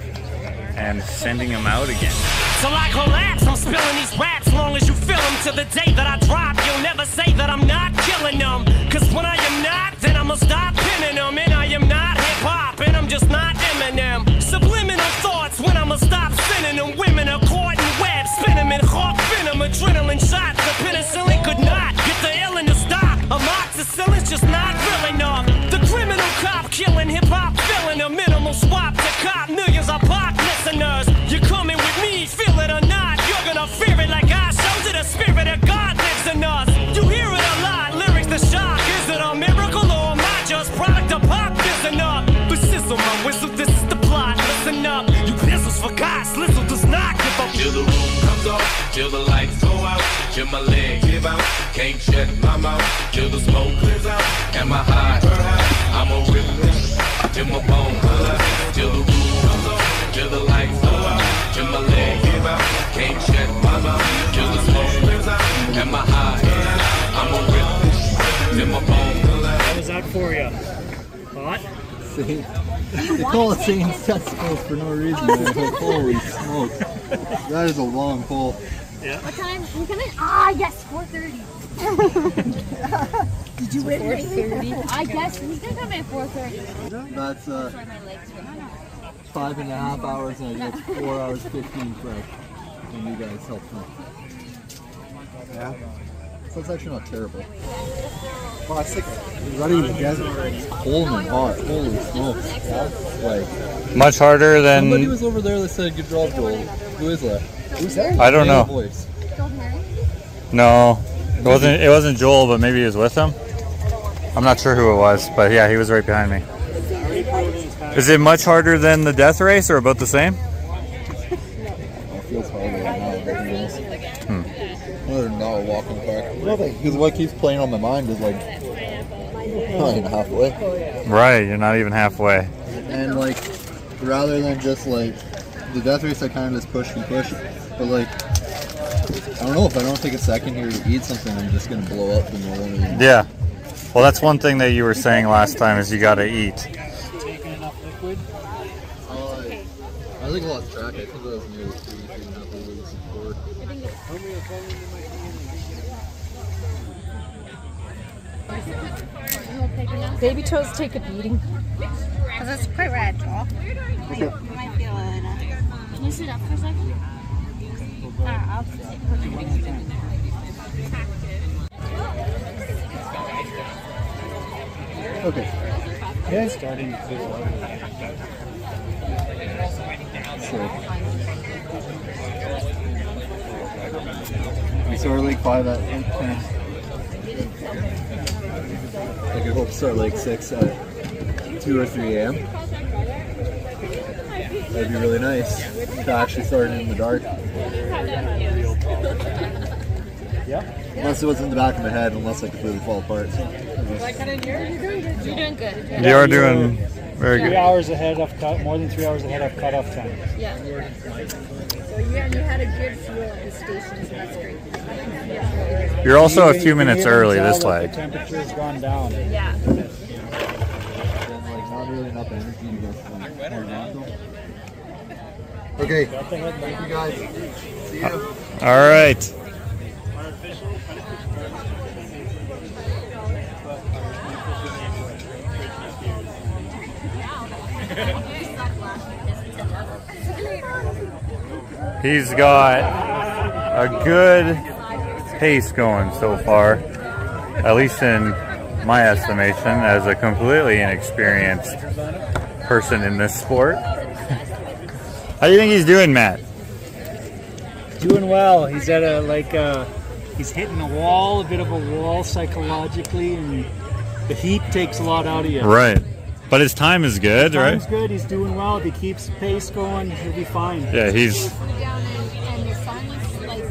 [SPEAKER 1] and sending him out again.
[SPEAKER 10] So I collapse, I'm spilling these raps long as you feel them. To the day that I drop, you'll never say that I'm not killing them. Cause when I am not, then I'ma stop pinning them. And I am not hip-hop, and I'm just not Eminem. Subliminal thoughts when I'ma stop sending them. Women are caught in webs, spin them in hawk venom. Adrenaline shots, the penicillin could not get the ill in the stock. Amoxicillin's just not real enough. The criminal cop killing hip-hop, filling a minimal swap to cop millions of pop listeners. You're coming with me, feel it or not, you're gonna fear it like I showed you. The spirit of God lives in us. You hear it a lot, lyrics the shock. Is it a miracle or am I just product of pop? Listen up, but sizzle my whistle, this is the plot. Listen up, you pistols for God, Slizzle does not give up.
[SPEAKER 11] Till the roof comes off, till the lights go out, till my leg give out. Can't shut my mouth till the smoke clears out. Am I high? I'm a rip this till my bone color, till the roof comes on, till the lights go out, till my leg give out. Can't shut my mouth till the smoke clears out. Am I high? I'm a rip this till my bone color.
[SPEAKER 6] How was that for you? Hot?
[SPEAKER 7] See, they call it saying testicles for no reason. Man. Like, holy smoke. That is a long pull.
[SPEAKER 6] Yeah.
[SPEAKER 9] What time? I'm coming. Ah, yes, 4:30. Did you win? 4:30. I guess he's gonna come at 4:30.
[SPEAKER 7] That's 5.5 hours and I get 4 hours 15 fresh. And you guys helped me. Yeah. So it's actually not terrible. Well, it's running in the desert. Cold and hot. Holy smokes. Like,
[SPEAKER 3] Much harder than.
[SPEAKER 7] somebody was over there that said good job, Joel. Who is that? Who's that?
[SPEAKER 3] I don't know.
[SPEAKER 7] Voice.
[SPEAKER 3] No, it wasn't Joel, but maybe he was with him. I'm not sure who it was, but yeah, he was right behind me. Is it much harder than the death race, or about the same?
[SPEAKER 7] It feels harder right now than it is. Other than not walking back. Because what keeps playing on my mind is like, not even halfway.
[SPEAKER 3] Right, you're not even halfway.
[SPEAKER 7] And like, rather than just like, the death race I kind of just push and push. But like, I don't know, if I don't take a second here to eat something, I'm just going to blow up and I won't even.
[SPEAKER 3] Yeah. Well, that's one thing that you were saying last time is you got to eat.
[SPEAKER 6] Taking enough liquid?
[SPEAKER 7] I think I lost track. I think that was nearly 3.5 liters forward.
[SPEAKER 5] Baby toes take a beating.
[SPEAKER 2] Because it's quite red, Joel. You might feel it.
[SPEAKER 9] Can you sit up for a second?
[SPEAKER 2] I'll sit.
[SPEAKER 7] Okay.
[SPEAKER 6] Yeah, it's starting to feel
[SPEAKER 7] We started like 5 at 10. I could hope to start like 6 at 2 or 3 a.m. That'd be really nice to actually start in the dark.
[SPEAKER 6] Yeah.
[SPEAKER 7] Unless it was in the back of my head, unless I completely fall apart.
[SPEAKER 9] You're doing good. You're doing good.
[SPEAKER 3] You are doing very
[SPEAKER 6] 3
[SPEAKER 3] good.
[SPEAKER 6] hours ahead of more than 3 hours ahead of cutoff time.
[SPEAKER 5] Yeah. So you had a good fuel at the station, so that's great.
[SPEAKER 3] You're also a few minutes
[SPEAKER 6] You can
[SPEAKER 3] early
[SPEAKER 6] tell
[SPEAKER 3] this
[SPEAKER 6] that
[SPEAKER 3] leg.
[SPEAKER 6] The temperature's gone down.
[SPEAKER 5] Yeah.
[SPEAKER 7] Like not really enough energy to go from horizontal. Okay, thank you guys. See you.
[SPEAKER 3] All right. He's got a good pace going so far, at least in my estimation, as a completely inexperienced person in this sport. How do you think he's doing, Matt?
[SPEAKER 6] Doing well. He's at he's hitting a wall, a bit of a wall psychologically, and the heat takes a lot out of you.
[SPEAKER 3] Right. But his time is good, right?
[SPEAKER 6] Time's good. He's doing well. If he keeps the pace going, he'll be fine.
[SPEAKER 3] Yeah, he's...
[SPEAKER 5] And the sun's like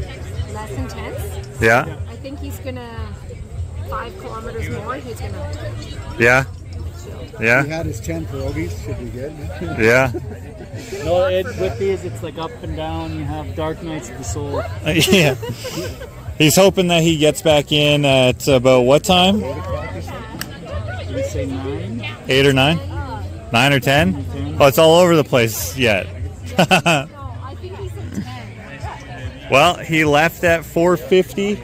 [SPEAKER 5] less intense.
[SPEAKER 3] Yeah?
[SPEAKER 5] I think he's gonna 5 kilometers more. He's gonna.
[SPEAKER 3] Yeah? Yeah?
[SPEAKER 7] He had his 10 pierogies. Should be good.
[SPEAKER 3] Yeah?
[SPEAKER 6] No, with these, it's like up and down. You have dark nights of the soul.
[SPEAKER 3] Yeah. He's hoping that he gets back in at about what time?
[SPEAKER 6] You say 9?
[SPEAKER 3] 8 or 9? 9 or 10? Oh, it's all over the place yet. Well, he left at 4:50.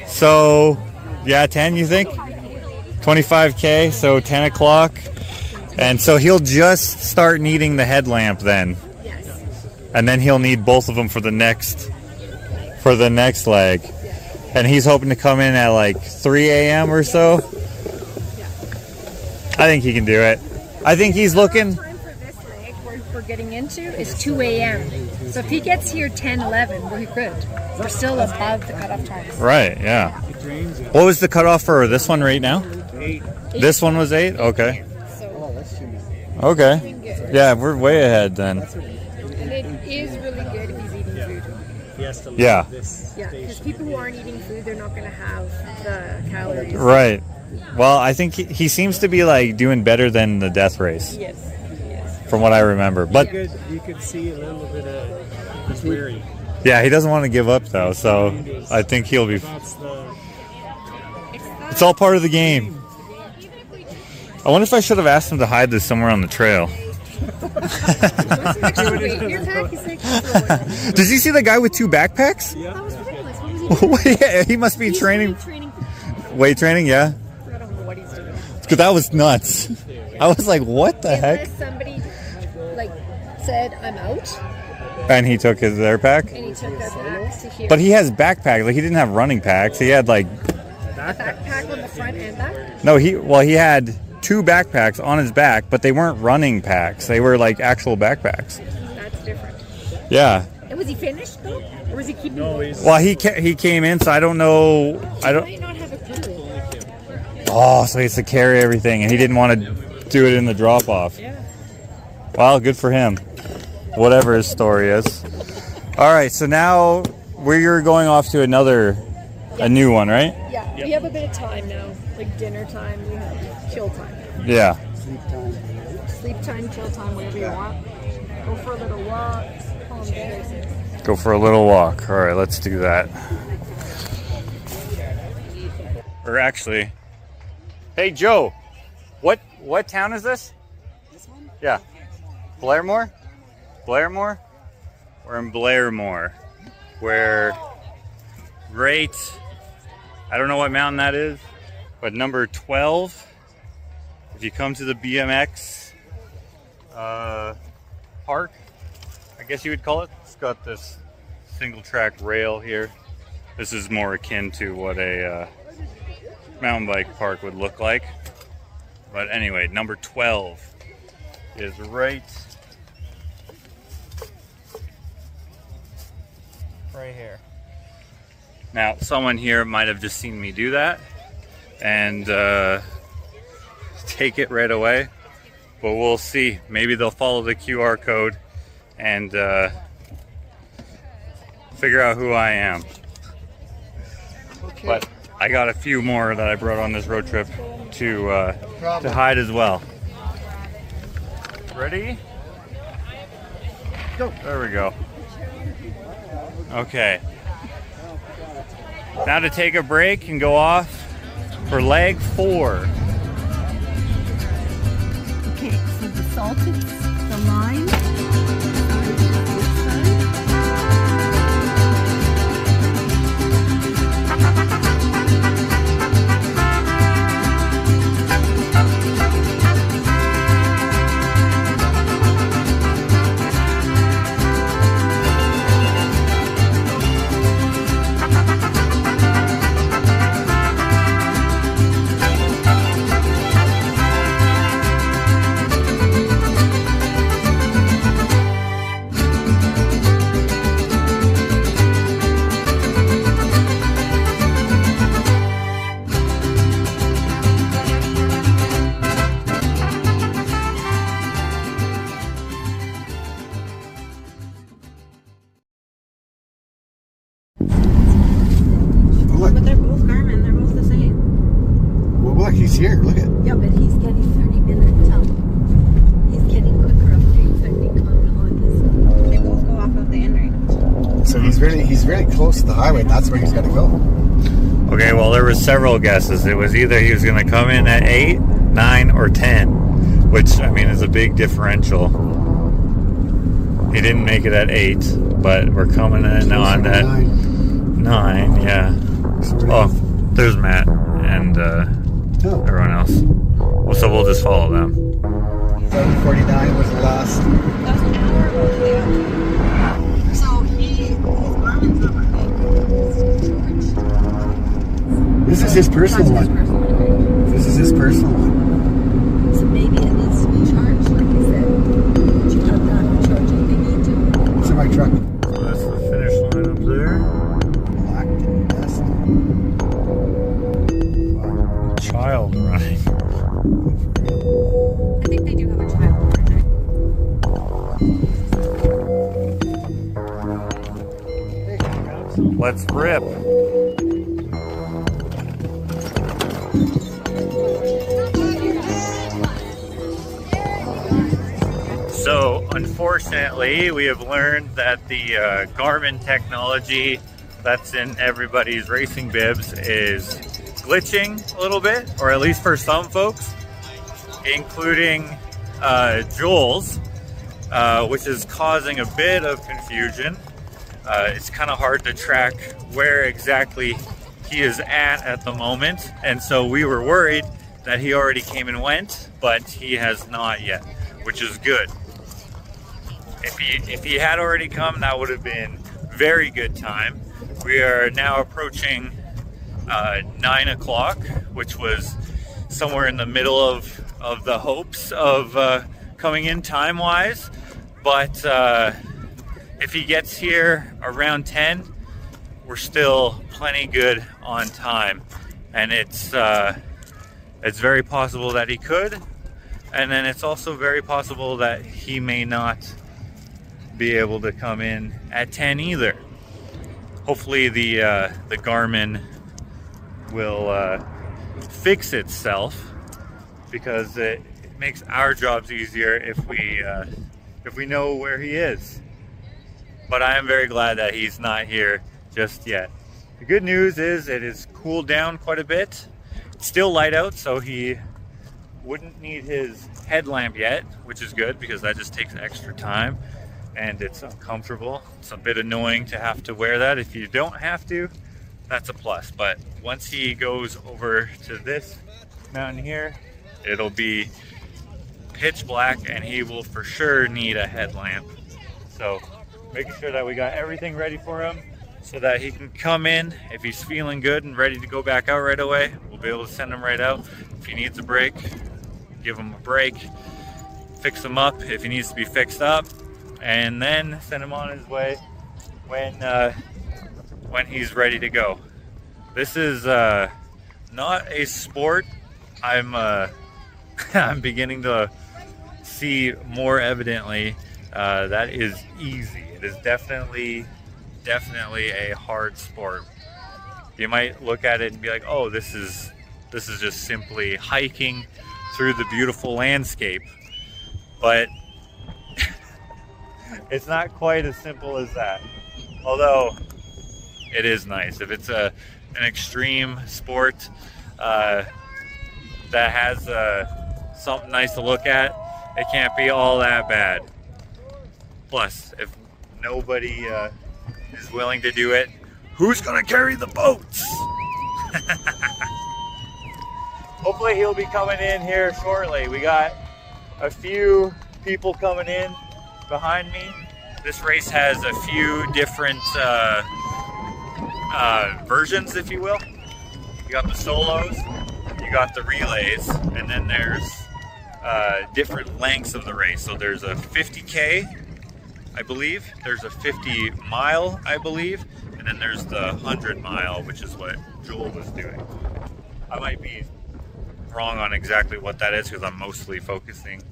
[SPEAKER 3] So, yeah, 10, you think? 25K, so 10 o'clock. And so he'll just start needing the headlamp then. And then he'll need both of them for the next leg. And he's hoping to come in at like 3 a.m. or so. I think he can do it. I think he's looking...
[SPEAKER 5] Time for this leg we're getting into is 2 a.m. So if he gets here 10, 11, we're good. We're still above the cutoff time.
[SPEAKER 3] Right, yeah. What was the cutoff for this one right now?
[SPEAKER 6] 8.
[SPEAKER 3] This one was 8? Okay.
[SPEAKER 5] So,
[SPEAKER 3] Okay. Yeah, we're way ahead then.
[SPEAKER 5] and it is really good if he's eating food.
[SPEAKER 6] He has to leave
[SPEAKER 3] Yeah.
[SPEAKER 6] this
[SPEAKER 5] Yeah, because
[SPEAKER 6] station.
[SPEAKER 5] people who aren't eating food, they're not going to have the calories.
[SPEAKER 3] Right. Well, I think he seems to be like doing better than the death race,
[SPEAKER 5] Yes. Yes.
[SPEAKER 3] from what I remember. But
[SPEAKER 6] You could see a little bit of he's weary.
[SPEAKER 3] yeah, he doesn't want to give up though, so I think he'll be.
[SPEAKER 6] That's the
[SPEAKER 3] It's all part of the game. I wonder if I should have asked him to hide this somewhere on the trail.
[SPEAKER 5] Your pack is extra.
[SPEAKER 3] Did you see the guy with 2 backpacks?
[SPEAKER 5] That was ridiculous. What was he doing?
[SPEAKER 3] Yeah, he must be
[SPEAKER 5] He's
[SPEAKER 3] training.
[SPEAKER 5] training.
[SPEAKER 3] Weight training, yeah.
[SPEAKER 5] I don't know what he's doing.
[SPEAKER 3] Because that was nuts. I was like, what the heck?
[SPEAKER 5] Unless somebody like said I'm out,
[SPEAKER 3] And he took their pack?
[SPEAKER 5] and he took their packs to here.
[SPEAKER 3] But he has backpacks. Like, he didn't have running packs. He had like,
[SPEAKER 5] a backpack on the front and back.
[SPEAKER 3] no, he had 2 backpacks on his back, but they weren't running packs. They were like actual backpacks.
[SPEAKER 5] That's different.
[SPEAKER 3] Yeah.
[SPEAKER 5] And was he finished though, or was he keeping?
[SPEAKER 6] No, he's
[SPEAKER 3] Well, he came in, so I don't know. I don't.
[SPEAKER 5] Might not have a crew.
[SPEAKER 3] Oh, so he has to carry everything, and he didn't want to do it in the drop off.
[SPEAKER 5] Yeah.
[SPEAKER 3] Well, good for him. Whatever his story is. All right, so now we're going off to a new one, right?
[SPEAKER 5] Yeah. We have a bit of time now, like dinner time. We have chill time.
[SPEAKER 3] Yeah.
[SPEAKER 5] Sleep time, chill time, whatever you want. Go for a little walk. Calm down.
[SPEAKER 3] Go for a little walk. All right, let's do that. Or actually, hey Joe, what town is this? This one? Yeah. Blairmore? Blairmore? We're in Blairmore. We're right, I don't know what mountain that is, but number 12. If you come to the BMX park, I guess you would call it. It's got this single track rail here. This is more akin to what a mountain bike park would look like. But anyway, number 12 is right here. Now, someone here might have just seen me do that and take it right away, but we'll see. Maybe they'll follow the QR code and figure out who I am. But I got a few more that I brought on this road trip to hide as well. Ready? Go. There we go. Okay. Now to take a break and go off for leg 4.
[SPEAKER 2] Okay, so the salted, the lime.
[SPEAKER 7] Look,
[SPEAKER 2] But they're both Garmin. They're both the same.
[SPEAKER 7] well, look, he's here. Look at.
[SPEAKER 2] Yeah, but he's getting 30-minute. He's getting quicker up there. I think on his. They both go off of the end range.
[SPEAKER 7] So he's really close to the highway. That's where he's got to go.
[SPEAKER 3] Okay, well, there were several guesses. It was either he was going to come in at 8, 9, or 10, which, I mean, is a big differential. He didn't make it at 8, but we're coming in on at 9, yeah. Oh, there's Matt and everyone else. Well, so we'll just follow them.
[SPEAKER 7] 7:49 was the last.
[SPEAKER 2] That was an hour ago. So his Garmin's not working.
[SPEAKER 7] This is his personal
[SPEAKER 2] That's his
[SPEAKER 7] one.
[SPEAKER 2] personal one.
[SPEAKER 7] This is his personal one.
[SPEAKER 2] So maybe it needs to be charged, like I said. But you have that charging they need to.
[SPEAKER 7] It's in my truck.
[SPEAKER 3] So that's the finish line up there.
[SPEAKER 7] Black dust.
[SPEAKER 3] Child running.
[SPEAKER 2] I think they do have a child over there.
[SPEAKER 3] Let's rip. So, unfortunately, we have learned that the Garmin technology that's in everybody's racing bibs is glitching a little bit, or at least for some folks, including Joel's, which is causing a bit of confusion. It's kind of hard to track where exactly he is at the moment, and so we were worried that he already came and went, but he has not yet, which is good. If he had already come, that would have been very good time. We are now approaching 9 o'clock, which was somewhere in the middle of the hopes of coming in time-wise. But if he gets here around 10, we're still plenty good on time. And it's very possible that he could. And then it's also very possible that he may not be able to come in at 10 either. Hopefully the Garmin will fix itself, because it makes our jobs easier if we know where he is. But I am very glad that he's not here just yet. The good news is it has cooled down quite a bit. It's still light out, so he wouldn't need his headlamp yet, which is good because that just takes extra time. And it's uncomfortable. It's a bit annoying to have to wear that. If you don't have to, that's a plus. But once he goes over to this mountain here, it'll be pitch black and he will for sure need a headlamp. So making sure that we got everything ready for him so that he can come in. If he's feeling good and ready to go back out right away, we'll be able to send him right out. If he needs a break, give him a break, fix him up if he needs to be fixed up, and then send him on his way when he's ready to go. This is not a sport I'm beginning to see more evidently that is easy. It is definitely a hard sport. You might look at it and be like, oh, this is just simply hiking through the beautiful landscape, but it's not quite as simple as that, although it is nice. If it's an extreme sport that has something nice to look at, it can't be all that bad. Plus, if nobody is willing to do it, who's gonna carry the boats? Hopefully he'll be coming in here shortly. We got a few people coming in behind me. This race has a few different versions, if you will. You got the solos, you got the relays, and then there's different lengths of the race. So there's a 50K, I believe. There's a 50 mile, I believe. And then there's the 100 mile, which is what Joel was doing. I might be wrong on exactly what that is because I'm mostly focusing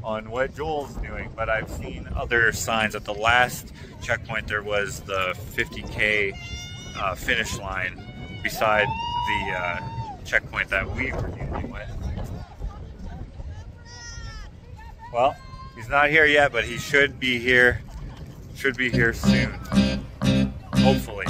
[SPEAKER 3] on what Joel's doing, but I've seen other signs. At the last checkpoint there was the 50K finish line beside the checkpoint that we were dealing with. Well, he's not here yet, but he should be here soon. Hopefully.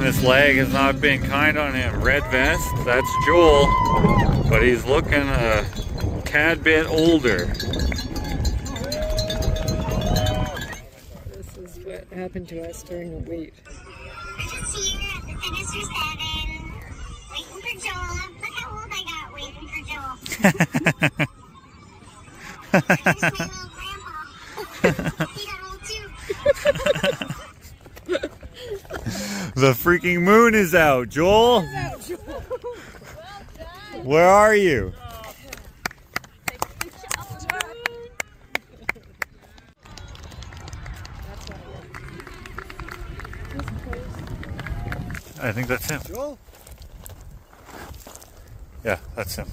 [SPEAKER 3] This leg has not been kind on him. Red vest, that's Joel, but he's looking a tad bit older.
[SPEAKER 5] This is what happened to us during the wait.
[SPEAKER 12] We're just here at the Fitness for 7, waiting for Joel. Look how old I got waiting for Joel. There's my little grandpa. He got old too.
[SPEAKER 3] The freaking moon is out, Joel. Where are you? I think that's him.
[SPEAKER 7] Joel?
[SPEAKER 3] Yeah, that's him.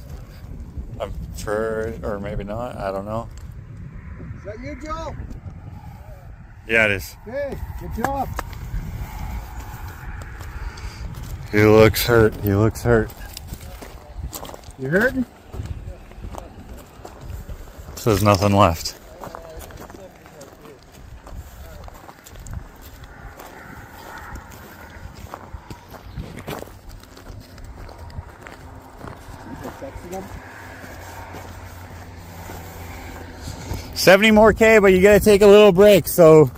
[SPEAKER 3] I'm sure, or maybe not. I don't know.
[SPEAKER 7] Is that you, Joel?
[SPEAKER 3] Yeah, it is.
[SPEAKER 7] Hey, good job.
[SPEAKER 3] He looks hurt. He looks hurt.
[SPEAKER 7] You hurting?
[SPEAKER 3] So there's nothing left.
[SPEAKER 7] Them?
[SPEAKER 3] 70 more K, but you gotta take a little break, so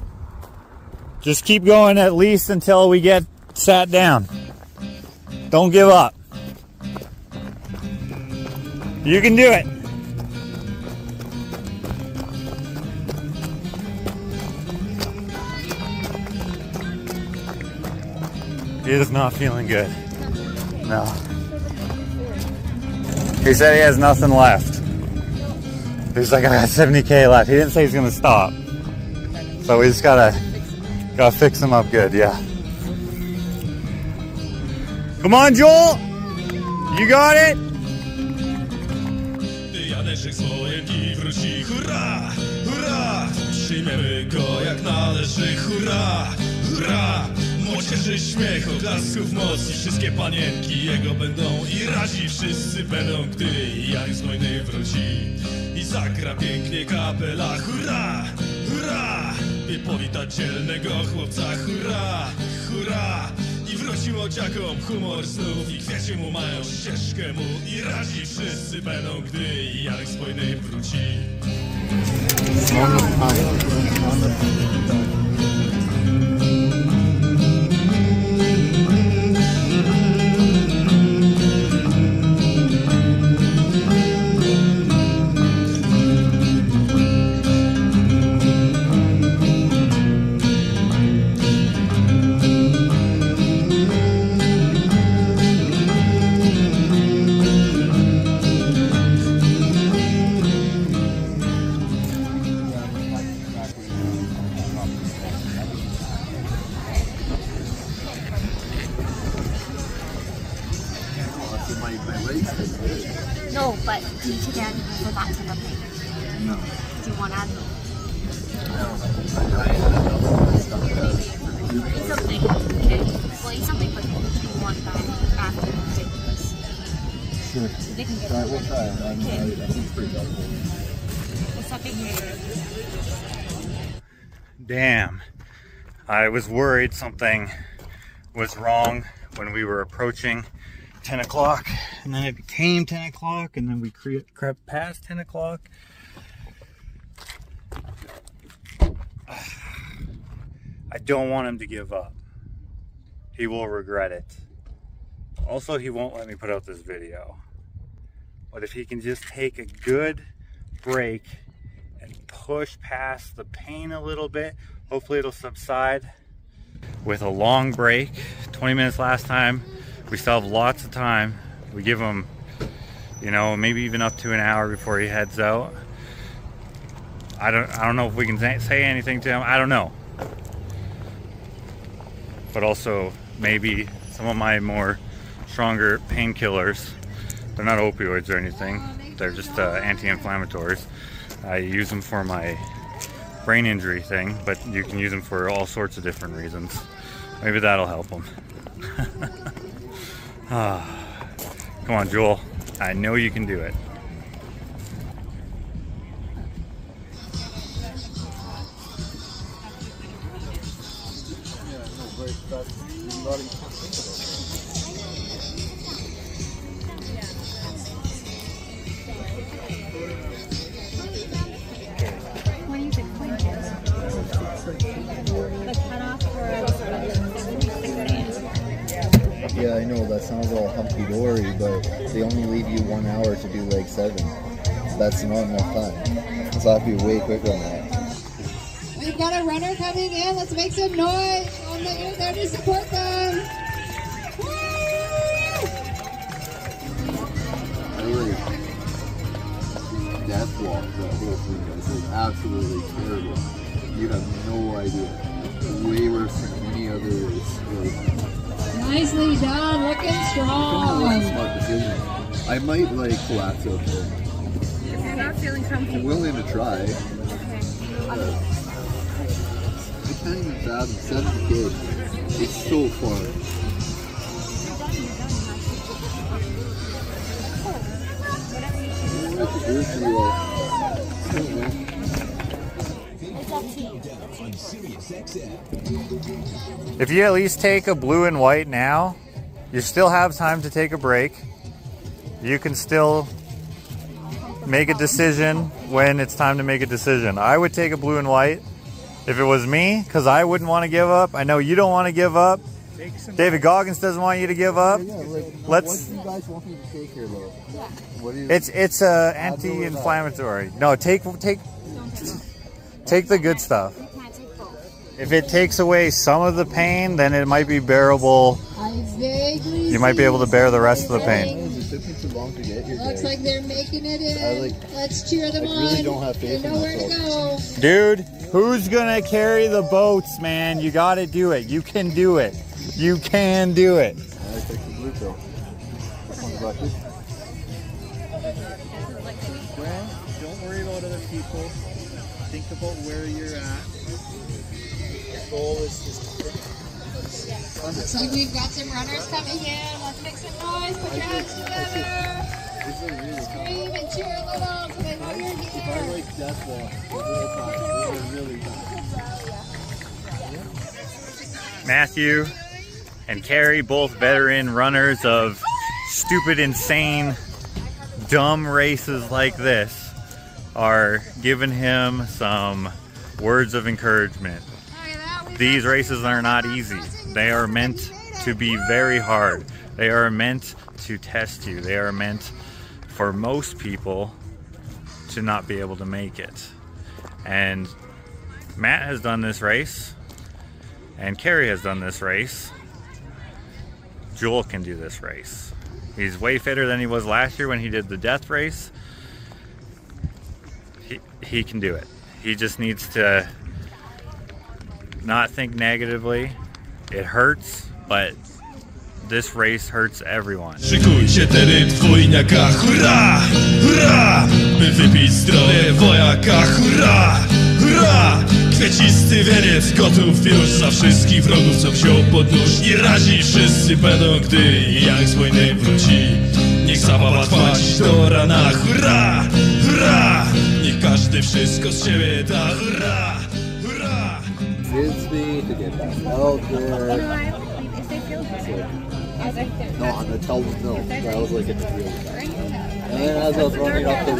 [SPEAKER 3] just keep going at least until we get sat down. Don't give up. You can do it. He is not feeling good. No. He said he has nothing left. He's like, I got 70K left. He didn't say he's gonna stop. So we just gotta fix him up good, yeah. Come on, Joel! You got it!
[SPEAKER 13] Młodzieży śmiech, oklasków moc i wszystkie panienki jego będą i razi wszyscy będą, gdy Jan z wojny wróci i zagra pięknie kapela. Hurra, hurra, by powitać dzielnego chłopca. Hurra, hurra, i wróci młodziakom humor znów i kwiecie mu mają ścieżkę mu i razi wszyscy będą, gdy Jan z wojny wróci.
[SPEAKER 9] No, but each again for that type of thing.
[SPEAKER 7] No.
[SPEAKER 9] Do you want to add them? Eat something. Okay. Well, eat something, but you want that after you take this.
[SPEAKER 7] Sure.
[SPEAKER 9] They can get
[SPEAKER 7] All right, we'll try it. I think it's pretty helpful.
[SPEAKER 9] What's that big here?
[SPEAKER 3] Damn. I was worried something was wrong when we were approaching 10 o'clock, and then it became 10 o'clock, and then we crept past 10 o'clock. I don't want him to give up. He will regret it. Also, he won't let me put out this video. But if he can just take a good break and push past the pain a little bit, hopefully it'll subside. With a long break, 20 minutes last time, we still have lots of time. We give him, you know, maybe even up to an hour before he heads out. I don't know if we can say anything to him. I don't know. But also maybe some of my more stronger painkillers, they're not opioids or anything. They're just anti-inflammatories. I use them for my brain injury thing, but you can use them for all sorts of different reasons. Maybe that'll help him. Come on, Joel. I know you can do it.
[SPEAKER 7] Yeah, I know that sounds all hunky-dory, but they only leave you 1 hour to do leg 7. That's not enough time. So I have to be way quicker on that.
[SPEAKER 14] We've got a runner coming in. Let's make some noise. I'll let you there to support them.
[SPEAKER 7] like death walk that whole thing was like absolutely terrible. You have no idea. Way worse than any other race. Like,
[SPEAKER 5] Nicely done, looking strong.
[SPEAKER 7] smart decision. I might like collapse up there.
[SPEAKER 5] If you're not feeling comfortable.
[SPEAKER 7] I'm willing to try. I can't even fathom 70K. It's so far.
[SPEAKER 3] If you at least take a blue and white now, you still have time to take a break. You can still make a decision when it's time to make a decision. I would take a blue and white if it was me, because I wouldn't want to give up. I know you don't want to give up. David Goggins doesn't want you to give up.
[SPEAKER 7] What do you guys want me to take here, though? What is
[SPEAKER 3] It's anti-inflammatory. No, take the good stuff. If it takes away some of the pain, then it might be bearable. You might be able to bear the rest of the pain.
[SPEAKER 7] It took me too long to get here.
[SPEAKER 5] Looks like they're making it in. Let's cheer them on.
[SPEAKER 7] I really don't have faith
[SPEAKER 5] They
[SPEAKER 7] in
[SPEAKER 5] know where to go.
[SPEAKER 3] Dude, who's gonna carry the boats, man? You gotta do it. You can do it. You can do it.
[SPEAKER 7] I take the blue pill.
[SPEAKER 6] Well, don't worry about other people. Think about where you're at. Your goal is just
[SPEAKER 5] Looks like we've got some runners coming in. Let's make some noise. Put your hands together. Scream and cheer a little so they know you're
[SPEAKER 7] If I
[SPEAKER 5] here.
[SPEAKER 7] like death walk the whole time, they are really bad.
[SPEAKER 3] Matthew and Carrie, both veteran runners of stupid, insane, dumb races like this, are giving him some words of encouragement. These races are not easy. They are meant to be very hard. They are meant to test you. They are meant for most people to not be able to make it. And Matt has done this race, and Carrie has done this race. Joel can do this race. He's way fitter than he was last year when he did the death race. He can do it. He just needs to not think negatively. It hurts, but this race hurts everyone.
[SPEAKER 13] Szykujcie teryt dwójniaka, hurra, hurra, by wypić zdrowie wojaka, hurra, hurra. Kwiecisty wieniec gotów już za wszystkich wrogów, co wziął pod nóż. Nie razi, wszyscy będą, gdy jak z wojny wróci. Niech zabawa trwać do rana, hurra, hurra. Niech każdy wszystko z siebie da, hurra, hurra.
[SPEAKER 7] Kids me to get back out there. No, I'm gonna tell them no. That was like it's really bad. And then as I was running up the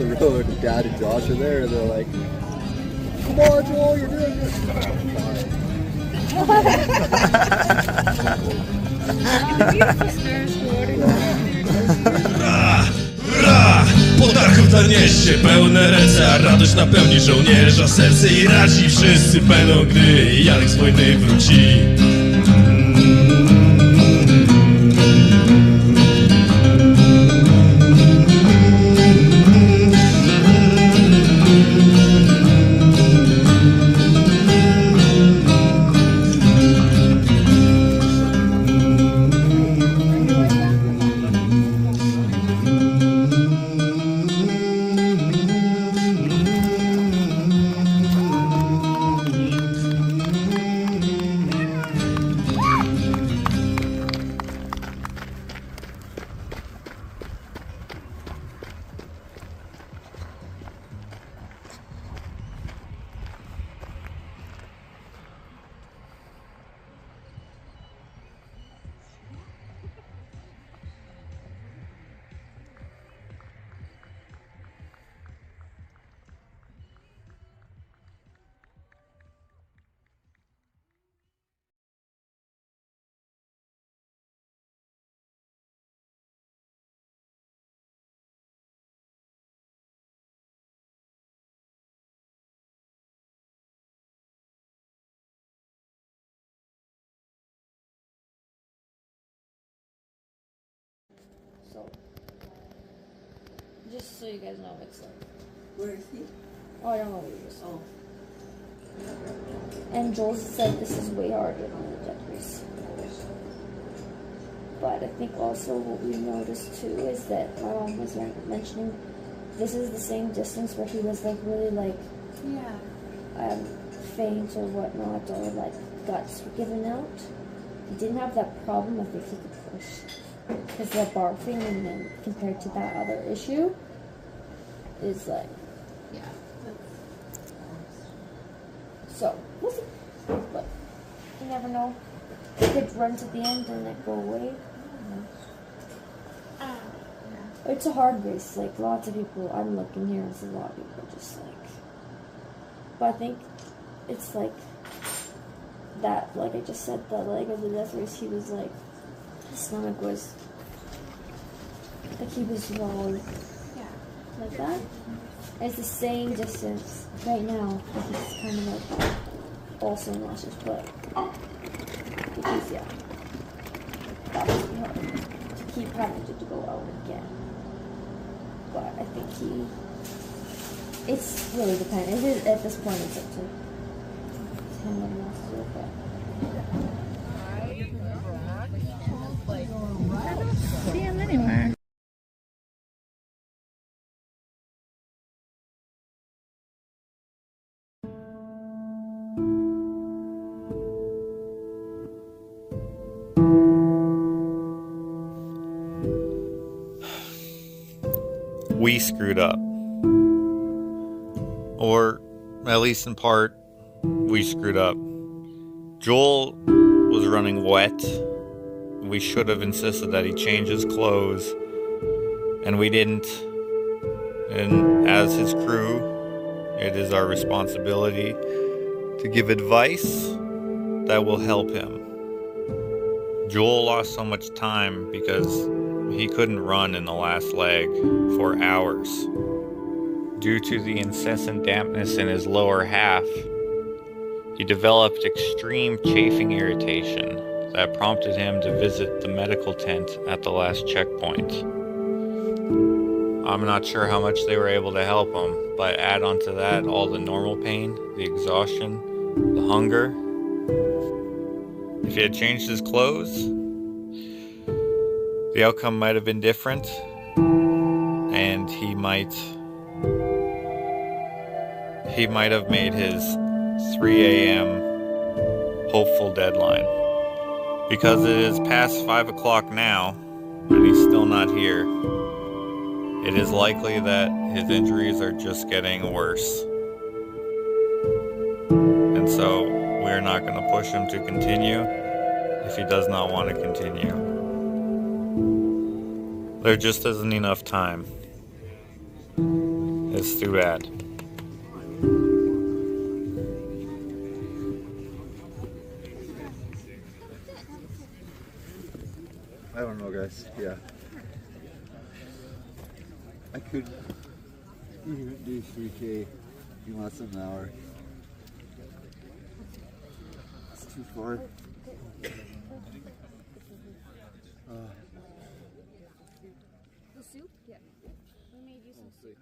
[SPEAKER 7] road, Dad and Josh are there, and they're like, "Come on, Joel, you're doing it."
[SPEAKER 13] Hurra! Po dachu tarnieście pełne ręce, a radość napełni żołnierza serce i radzi wszyscy będą, gdy Janek z wojny wróci.
[SPEAKER 9] just so you guys know, it's like.
[SPEAKER 14] Where is he?
[SPEAKER 9] Oh, I don't know what he is.
[SPEAKER 14] Oh.
[SPEAKER 9] And Joel said this is way harder than the death race. But I think also what we noticed too is that my mom was mentioning this is the same distance where he was like really like faint or whatnot, or like guts were given out. He didn't have that problem. I think he could push because the barfing, and then compared to that other issue is like so we'll see. But you never know. It could run to the end and then go away. It's a hard race. Like lots of people, I'm looking here, there's a lot of people just like. But I think it's like that. Like I just said, the leg of the death race. He was like, his stomach was like he was wrong. Like that. It's the same distance right now. But he's kind of like also nauseous, but because that would be hard to keep having to go out again. But I think it's really dependent. It is, at this point, it's up to him and wants to do it.
[SPEAKER 2] I don't see him anywhere.
[SPEAKER 1] We screwed up. Or, at least in part, we screwed up. Joel was running wet. We should have insisted that he change his clothes, and we didn't. And as his crew, it is our responsibility to give advice that will help him. Joel lost so much time because he couldn't run in the last leg for hours. Due to the incessant dampness in his lower half, he developed extreme chafing irritation that prompted him to visit the medical tent at the last checkpoint. I'm not sure how much they were able to help him, but add on to that all the normal pain, the exhaustion, the hunger. If he had changed his clothes, the outcome might have been different, and he might have made his 3 a.m. hopeful deadline. Because it is past 5 o'clock now, and he's still not here, it is likely that his injuries are just getting worse. And so, we're not going to push him to continue if he does not want to continue. There just isn't enough time. It's too bad.
[SPEAKER 7] I don't know, guys. Yeah. I could even do 3K in less than an hour. It's too far.
[SPEAKER 9] The soup? Yeah. We made you some soup.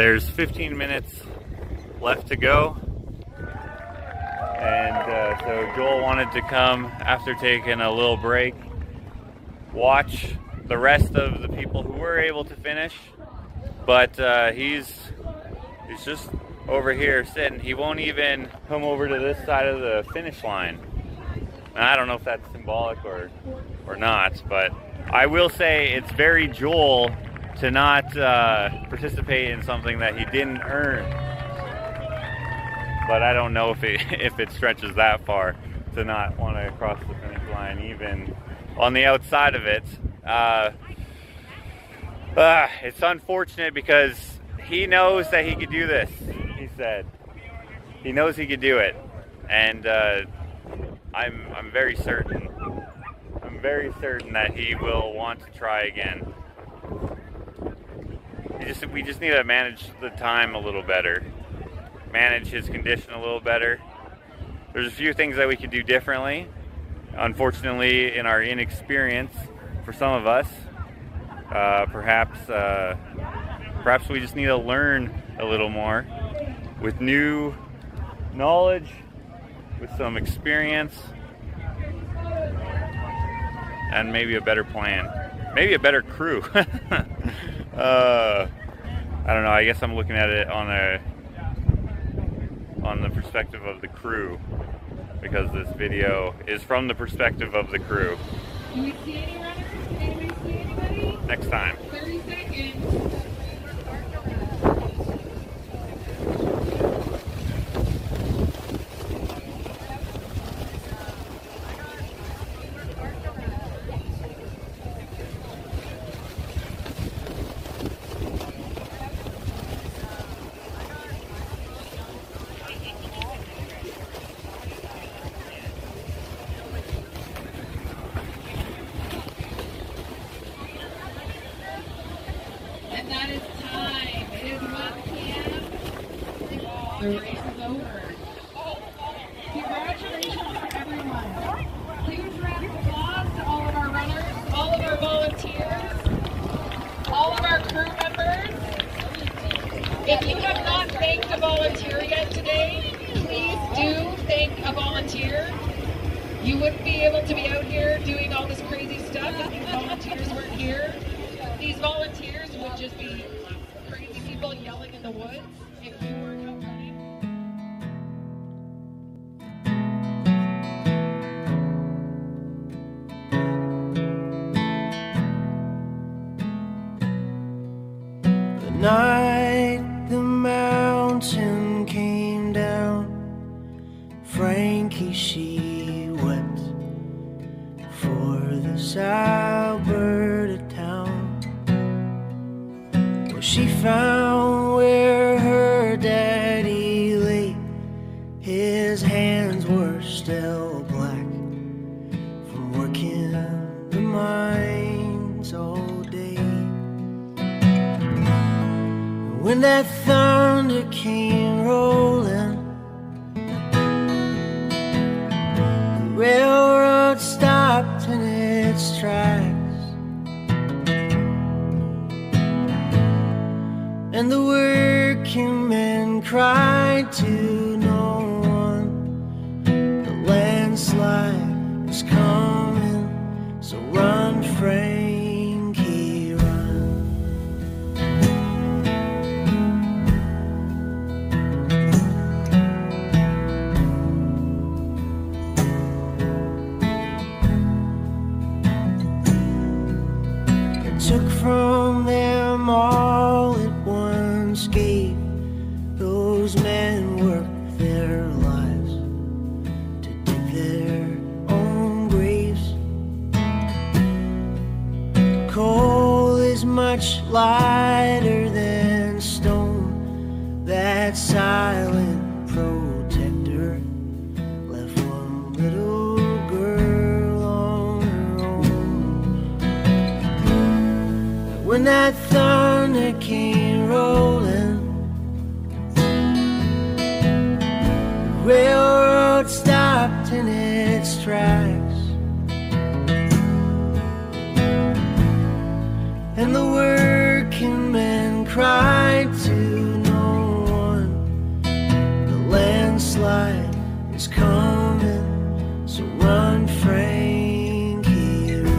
[SPEAKER 1] there's 15 minutes left to go. And so Joel wanted to come after taking a little break, watch the rest of the people who were able to finish, but he's just over here sitting. He won't even come over to this side of the finish line. And I don't know if that's symbolic or not, but I will say it's very Joel to not participate in something that he didn't earn. But I don't know if it stretches that far to not want to cross the finish line, even on the outside of it. It's unfortunate because he knows that he could do this. He said he knows he could do it, and I'm very certain. I'm very certain that he will want to try again. We just need to manage the time a little better. Manage his condition a little better. There's a few things that we could do differently. Unfortunately, in our inexperience, for some of us, perhaps we just need to learn a little more with new knowledge, with some experience, and maybe a better plan, maybe a better crew. I don't know. I guess I'm looking at it on the perspective of the crew, because this video is from the perspective of the crew.
[SPEAKER 5] Do we see any runners? Did anybody see anybody?
[SPEAKER 1] Next time.
[SPEAKER 5] 30 seconds. And that is time. It is 1 p.m. The race is over. Congratulations to everyone. Huge round of applause to all of our runners, all of our volunteers, all of our crew members. If you have not thanked a volunteer yet today, please do thank a volunteer. You wouldn't be able to be out here doing all this crazy stuff if these volunteers weren't here. These volunteers would just be crazy people yelling in the woods if you weren't out running.
[SPEAKER 4] The night the mountain came down, Frankie, she wept for this Alberta town. Well, she found where her daddy lay. His hands were still black from working the mines all day. When that thunder came rolling, the railroad stopped in its tracks, and the working men cried to no one. The landslide is coming, so run, Frankie, run. It took from them all at once gave. Those men worked their lives to dig their own graves. Coal is much lighter than stone. That silent protector left one little girl on her own. When that thunder came rolling, the railroad stopped in its tracks, and the working men cried to is coming, so run, Frankie, run.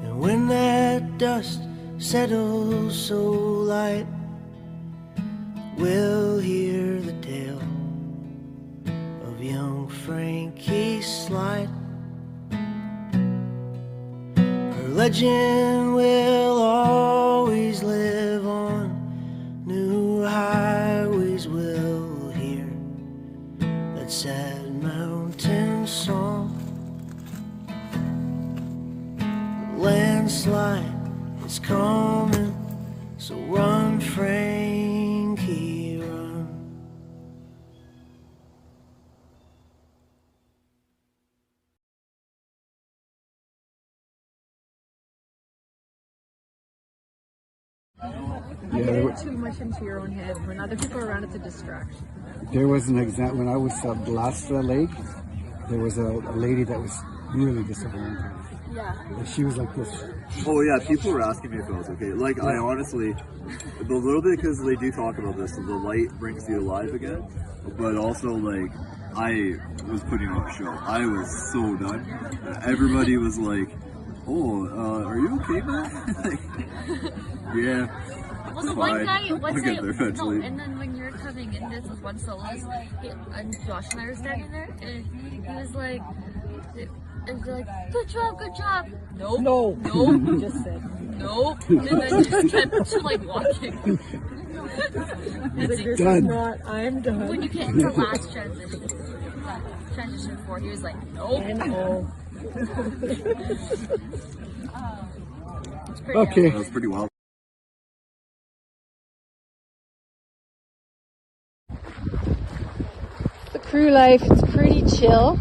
[SPEAKER 4] And when that dust settles so light, we'll hear the tale of young Frankie's slide. Her legend will always live on. New highways will hear that sad mountain song. The landslide is coming, so run, Frankie, run.
[SPEAKER 14] You get too much into your own head. When other people are around, it's a distraction.
[SPEAKER 7] There was an example when I was at Blastra Lake. There was a lady that was really disappointed.
[SPEAKER 14] Yeah.
[SPEAKER 7] And she was like this.
[SPEAKER 15] Oh yeah, people were asking me if I was okay. Like I honestly, a little bit because they do talk about this. So the light brings you alive again, but also like I was putting on a show. I was so done. Everybody was like, "Oh, are you okay, man?" Like, yeah.
[SPEAKER 16] Well, the one guy was like, no, and then when you were coming in, this was one soloist, and Josh and I were standing there, and he was like, good job. Nope. No.
[SPEAKER 14] He just said.
[SPEAKER 16] Nope. And then just kept like walking.
[SPEAKER 14] This is not, I'm done.
[SPEAKER 16] When you get into the last transition 4, he was like, nope.
[SPEAKER 14] No.
[SPEAKER 16] It's pretty
[SPEAKER 7] Okay.
[SPEAKER 15] That was pretty wild.
[SPEAKER 17] The crew life, it's pretty chill.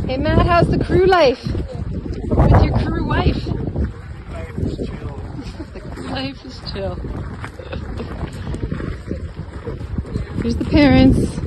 [SPEAKER 17] Hey Matt, how's the crew life? With your crew wife?
[SPEAKER 6] Life is chill.
[SPEAKER 17] The crew life is chill. Here's the parents.